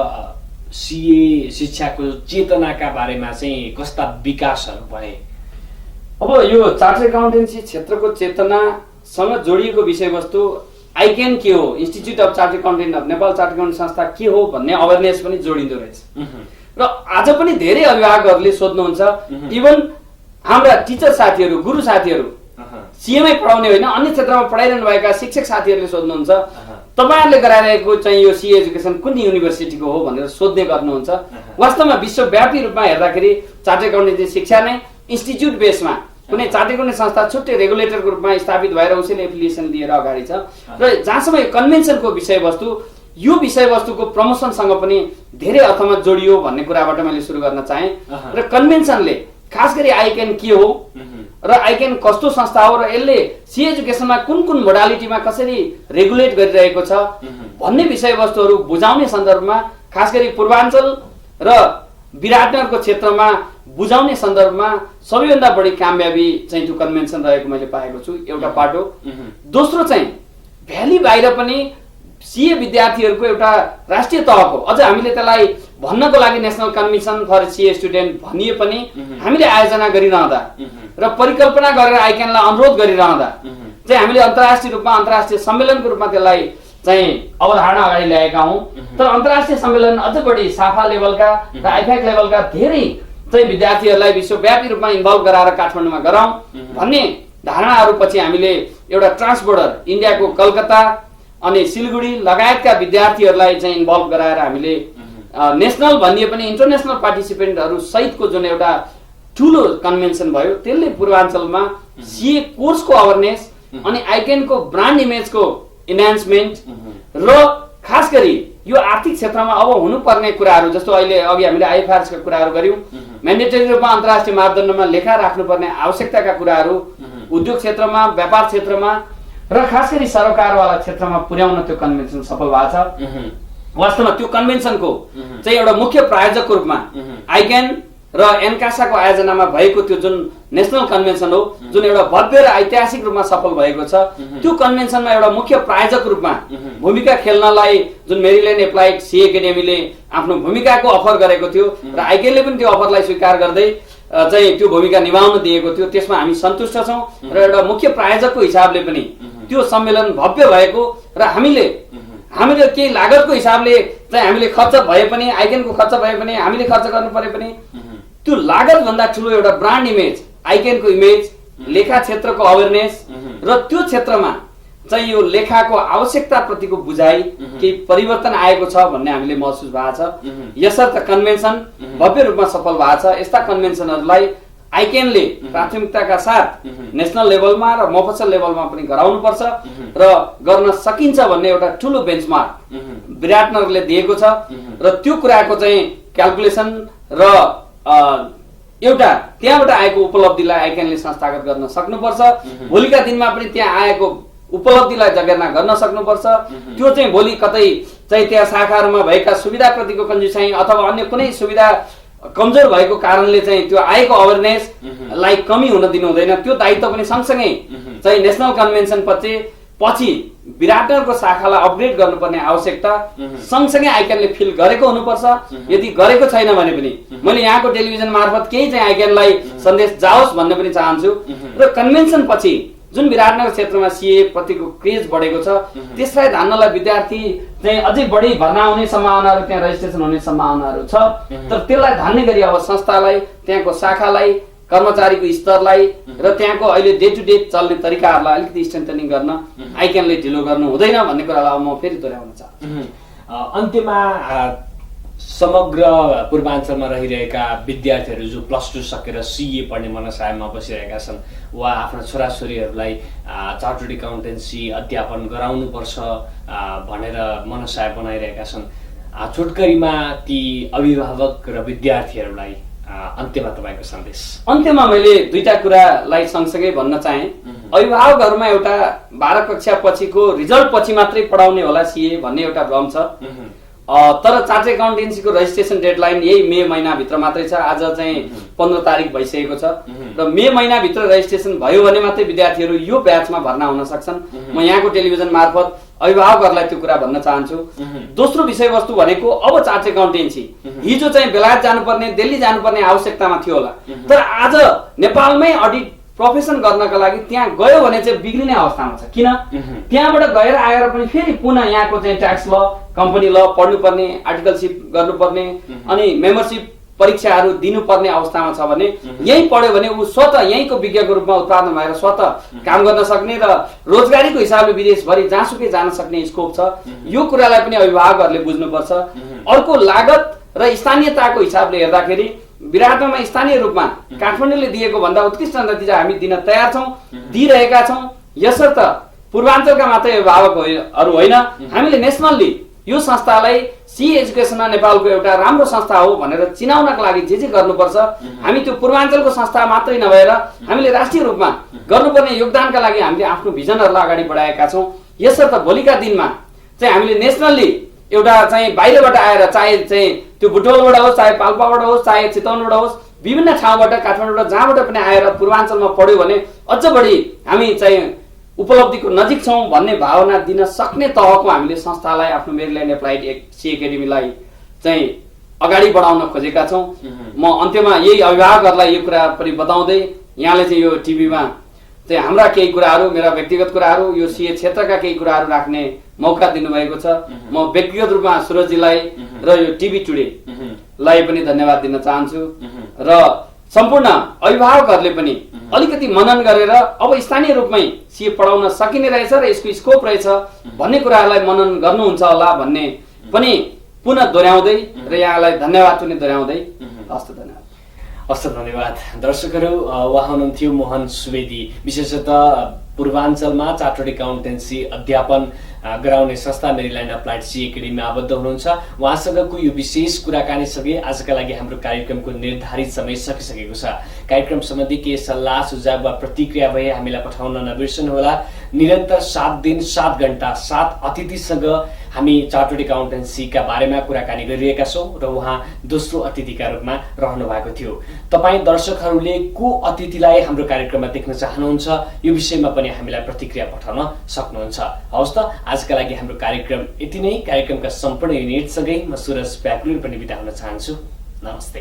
सिए शिक्षाको चेतनाका बारेमा चाहिँ कस्ता विकासहरू भए? अब यो चार्टर्ड एकाउन्टेन्सी क्षेत्रको चेतनासँग जोडिएको विषयवस्तु आइक्यान के हो, institute of chartered accountant of Nepal chartered accountant संस्था के हो भन्ने अवेरनेस पनि जोडिँदो रहेछ। र आज पनि धेरै अभिभावकहरूले सोध्नुहुन्छ, इभन हाम्रा टिचर साथीहरू, गुरु साथीहरू, सिएमै पढाउने होइन अन्य क्षेत्रमा पढाइरहनु भएका शिक्षक साथीहरूले सोध्नुहुन्छ, तपाईँहरूले गराइरहेको चाहिँ यो सिए एजुकेसन कुन युनिभर्सिटीको हो भनेर सोध्ने गर्नुहुन्छ। वास्तवमा विश्वव्यापी रूपमा हेर्दाखेरि चार्टर्ड एकाउन्टेन्सी शिक्षा नै इन्स्टिच्युट बेसमा कुनै चार्टर्ड एकाउन्टेन्ट संस्था छुट्टै रेगुलेटरको रूपमा स्थापित भएर उसैले एफिलिएसन लिएर अगाडि छ। र जहाँसम्म यो कन्भेन्सनको विषयवस्तु, यो विषयवस्तुको प्रमोसनसँग पनि धेरै अर्थमा जोडियो भन्ने कुराबाट मैले सुरु गर्न चाहेँ। र कन्भेन्सनले खास गरी आइक्यान के हो र आइक्यान कस्तो संस्था हो र यसले सी एजुकेसनमा कुन कुन मोडालिटीमा कसरी रेगुलेट गरिरहेको छ भन्ने विषयवस्तुहरू बुझाउने सन्दर्भमा, खास गरी पूर्वाञ्चल र विराटनगरको क्षेत्रमा बुझाउने सन्दर्भमा सबैभन्दा बढी कामयाबी चाहिँ त्यो कन्भेन्सन रहेको मैले पाएको छु, एउटा पाटो। दोस्रो चाहिँ भ्याली बाहिर पनि सिए विद्यार्थीहरूको एउटा राष्ट्रिय तहको, अझ हामीले त्यसलाई भन्नको लागि नेसनल कन्भेन्सन फर सिए स्टुडेन्ट भनिए पनि हामीले आयोजना गरिरहँदा र परिकल्पना गरेर आइक्यानलाई अनुरोध गरिरहँदा चाहिँ हामीले अन्तर्राष्ट्रिय रूपमा अन्तर्राष्ट्रिय सम्मेलनको रूपमा त्यसलाई चाहिँ अवधारणा अगाडि ल्याएका हौँ। तर अन्तर्राष्ट्रिय सम्मेलन अझ बढी साफा लेभलका र आइफ्याक लेभलका धेरै चाहिँ विद्यार्थीहरूलाई विश्वव्यापी रूपमा इन्भल्भ गराएर काठमाडौँमा गराउँ भन्ने धारणाहरू पछि हामीले एउटा ट्रान्सबोर्डर इन्डियाको कलकत्ता अनि सिलगढी लगायतका विद्यार्थीहरूलाई चाहिँ इन्भल्भ गराएर हामीले नेसनल भनिए पनि इन्टरनेसनल पार्टिसिपेन्टहरू सहितको जुन एउटा ठुलो कन्भेन्सन भयो, त्यसले पूर्वाञ्चलमा सिए कोर्सको अवेरनेस अनि आइक्यानको ब्रान्ड इमेजको इन्हान्समेन्ट र खास गरी यो आर्थिक क्षेत्रमा अब हुनुपर्ने कुराहरू, जस्तो अहिले अघि हामीले आइएफआरएसका कुराहरू गर्यौँ, म्यान्डेटरी रूपमा अन्तर्राष्ट्रिय मापदण्डमा लेखा राख्नुपर्ने आवश्यकताका कुराहरू उद्योग क्षेत्रमा, व्यापार क्षेत्रमा र खास गरी सरकारवाला क्षेत्रमा पुर्याउन त्यो कन्भेन्सन सफल भएको छ। वास्तवमा त्यो कन्भेन्सनको चाहिँ एउटा मुख्य प्रायोजकको रूपमा आइक्यान र एनकासाको आयोजनामा भएको त्यो जुन नेसनल कन्भेन्सन हो, जुन एउटा भव्य र ऐतिहासिक रूपमा सफल भएको छ, त्यो कन्भेन्सनमा एउटा मुख्य प्रायोजक रूपमा भूमिका खेल्नलाई जुन मेरील्यान्ड एप्लाइड सी एकाडेमीले आफ्नो भूमिकाको अफर गरेको थियो र आइक्यानले पनि त्यो अफरलाई स्वीकार गर्दै चाहिँ त्यो भूमिका निभाउन दिएको थियो, त्यसमा हामी सन्तुष्ट छौँ। र एउटा मुख्य प्रायोजकको हिसाबले पनि त्यो सम्मेलन भव्य भएको र हामीले केही लागतको हिसाबले चाहिँ हामीले खर्च भए पनि, आइक्यानको खर्च भए पनि, हामीले खर्च गर्नु परे पनि त्यो लागत भन्दा ठुलो एउटा ब्रान्ड इमेज, आइक्यानको इमेज, लेखा क्षेत्रको अवेरनेस र त्यो क्षेत्रमा चाहिँ यो लेखाको आवश्यकता प्रतिको बुझाइ केही परिवर्तन आएको छ भन्ने हामीले महसुस भएको छ। यसर्थ कन्भेन्सन भव्य रूपमा सफल भएको छ। यस्ता कन्भेन्सनहरूलाई आइक्यानले प्राथमिकताका साथ नेसनल लेभलमा र मफसल लेभलमा पनि गराउनुपर्छ र गर्न सकिन्छ भन्ने एउटा ठुलो बेन्चमार्क विराटनगरले दिएको छ र त्यो कुराको चाहिँ क्यालकुलेसन र एउटा त्यहाँबाट आएको उपलब्धिलाई आइक्यानले संस्थागत गर्न सक्नुपर्छ। भोलिका दिनमा पनि त्यहाँ आएको उपलब्धिलाई जगेर्ना गर्न सक्नुपर्छ। त्यो चाहिँ भोलि कतै चाहिँ त्यहाँ शाखाहरूमा भएका सुविधाप्रतिको कन्जुसाइ अथवा अन्य कुनै सुविधा कमजोर भएको कारणले चाहिँ त्यो आएको अवेरनेसलाई कमी हुन दिनु हुँदैन। त्यो दायित्व पनि सँगसँगै चाहिँ नेसनल कन्भेन्सन पछि विराटनगरको शाखालाई अपग्रेड गर्नुपर्ने आवश्यकता सँगसँगै आइक्यानले फिल गरेको हुनुपर्छ। यदि गरेको छैन भने पनि मैले यहाँको टेलिभिजन मार्फत केही चाहिँ आइक्यानलाई सन्देश जाओस् भन्ने पनि चाहन्छु। र कन्भेन्सन पछि जुन विराटनगर क्षेत्रमा सिए प्रतिको क्रेज बढेको छ, त्यसलाई धान्नलाई विद्यार्थी चाहिँ अझै बढी भर्ना हुने सम्भावनाहरू, त्यहाँ रजिस्ट्रेसन हुने सम्भावनाहरू छ। तर त्यसलाई धान्ने गरी अब संस्थालाई, त्यहाँको शाखालाई, कर्मचारीको स्तरलाई र त्यहाँको अहिले डे टु डे चल्ने तरिकाहरूलाई अलिकति स्ट्रेन्थनिङ गर्न आइक्यानले ढिलो गर्नु हुँदैन भन्ने कुरालाई अब म फेरि दोहोऱ्याउन चाहन्छु। अन्त्यमा समग्र पूर्वाञ्चलमा रहिरहेका विद्यार्थीहरू जो +2 सकेर CA पढ्ने मनसायमा बसिरहेका छन् वा आफ्ना छोराछोरीहरूलाई चार्टर्ड एकाउन्टेन्सी अध्यापन गराउनुपर्छ भनेर मनसाय बनाइरहेका छन्, छोटकरीमा ती अभिभावक र विद्यार्थीहरूलाई अन्त्यमा तपाईँको सन्देश? अन्त्यमा मैले दुईटा कुरालाई सँगसँगै भन्न चाहे। अभिभावकहरूमा एउटा 12 कक्षा पछिको रिजल्ट पछि मात्रै पढाउने होला CA भन्ने एउटा भ्रम छ। तर चार्टर्ड एकाउन्टेन्सीको रजिस्ट्रेसन डेडलाइन यही मे महिनाभित्र मात्रै छ। आज चाहिँ 15 तारिक भइसकेको छ र मे महिनाभित्र रजिस्ट्रेसन भयो भने मात्रै विद्यार्थीहरू यो ब्याचमा भर्ना हुन सक्छन्। म यहाँको टेलिभिजन मार्फत अभिभावकहरूलाई त्यो कुरा भन्न चाहन्छु। दोस्रो विषयवस्तु भनेको अब चार्टर्ड एकाउन्टेन्सी हिजो चाहिँ बेलायत जानुपर्ने, दिल्ली जानुपर्ने आवश्यकतामा थियो होला, तर आज नेपालमै अडिट प्रोफेसन गर्नका लागि त्यहाँ गयो भने चाहिँ बिग्रिने अवस्थामा छ। किन? त्यहाँबाट गएर आएर पनि फेरि पुनः यहाँको चाहिँ ट्याक्स ल, कम्पनी ल पढ्नुपर्ने, आर्टिकलसिप गर्नुपर्ने अनि मेम्बरसिप परीक्षाहरू दिनुपर्ने अवस्थामा छ भने यही पढ्यो भने ऊ स्वतः यहीँको विज्ञको रूपमा उत्पादन भएर स्वतः काम गर्न सक्ने र रोजगारीको हिसाबले विदेशभरि जहाँसुकै जान सक्ने स्कोप छ। यो कुरालाई पनि अभिभावकहरूले बुझ्नुपर्छ। अर्को लागत र स्थानीयताको हिसाबले हेर्दाखेरि विराटनगरमा स्थानीय रूपमा काठमाडौँले दिएको भन्दा उत्कृष्ट नतिजा हामी दिन तयार छौँ, दिइरहेका छौँ। यसर्थ पूर्वाञ्चलका मात्रै अभिभावकहरू होइन, हामीले नेसनल्ली यो संस्थालाई CA एजुकेसनमा नेपालको एउटा राम्रो संस्था हो भनेर चिनाउनका लागि जे गर्नुपर्छ हामी त्यो पूर्वाञ्चलको संस्था मात्रै नभएर हामीले राष्ट्रिय रूपमा गर्नुपर्ने योगदानका लागि हामीले आफ्नो भिजनहरूलाई अगाडि बढाएका छौँ। यसर्थ भोलिका दिनमा चाहिँ हामीले नेसनल्ली एउटा चाहिँ बाहिरबाट आएर, चाहे चाहिँ त्यो बुटवलबाट होस्, चाहे पाल्पाबाट होस्, चाहे चितवनबाट होस्, विभिन्न ठाउँबाट, काठमाडौँबाट जहाँबाट पनि आएर पूर्वाञ्चलमा पढ्यो भने अझ बढी हामी चाहिँ उपलब्धिको नजिक छौँ भन्ने भावना दिन सक्ने तहको हामीले संस्थालाई, आफ्नो मेरील्यान्ड एप्लाइड CA एकाडेमीलाई चाहिँ अगाडि बढाउन खोजेका छौँ। म अन्त्यमा यही अभिभावकहरूलाई यो कुरा पनि बताउँदै यहाँले चाहिँ यो टिभीमा चाहिँ हाम्रा केही कुराहरू, मेरा व्यक्तिगत कुराहरू, यो CA क्षेत्रका केही कुराहरू राख्ने मौका दिनुभएको छ। म व्यक्तिगत रूपमा सुरजजीलाई र यो टिभी टुडेलाई पनि धन्यवाद दिन चाहन्छु र सम्पूर्ण अभिभावकहरूले पनि अलिकति मनन गरेर अब स्थानीय रूपमै CA पढाउन सकिने रहेछ र यसको स्कोप रहेछ भन्ने कुराहरूलाई मनन गर्नुहुन्छ होला भन्ने पनि पुनः दोहोऱ्याउँदै र यहाँलाई धन्यवाद पनि दोहोऱ्याउँदै हस्त धन्यवाद। हस्त धन्यवाद। दर्शकहरू, उहाँ हुनुहुन्थ्यो मोहन सुवेदी, विशेषतः पूर्वाञ्चलमा चार्टर्ड एकाउन्टेन्सी अध्यापन गराउने संस्था मेरील्यान्ड एप्लाइड CA एकाडेमीमा आबद्ध हुनुहुन्छ। उहाँसँगको यो विशेष कुराकानी सँगै आजका लागि हाम्रो कार्यक्रमको निर्धारित समय सकिसकेको छ। कार्यक्रम सम्बन्धी केही सल्लाह सुझाव वा प्रतिक्रिया भए हामीलाई पठाउन नबिर्सनुहोला। निरन्तर 7 दिन 7 घण्टा 7 अतिथिसँग हामी चार्टर्ड एकाउन्टेन्सीका बारेमा कुराकानी गरिरहेका छौँ र उहाँ दोस्रो अतिथिका रूपमा रहनु भएको थियो। तपाईँ दर्शकहरूले को अतिथिलाई हाम्रो कार्यक्रममा देख्न चाहनुहुन्छ यो विषयमा पनि हामीलाई प्रतिक्रिया पठाउन सक्नुहुन्छ। हवस् त, आजका लागि हाम्रो कार्यक्रम यति नै। कार्यक्रमका सम्पूर्ण युनिटसँगै म सुरज प्याकुलर पनि बिदा हुन चाहन्छु। नमस्ते।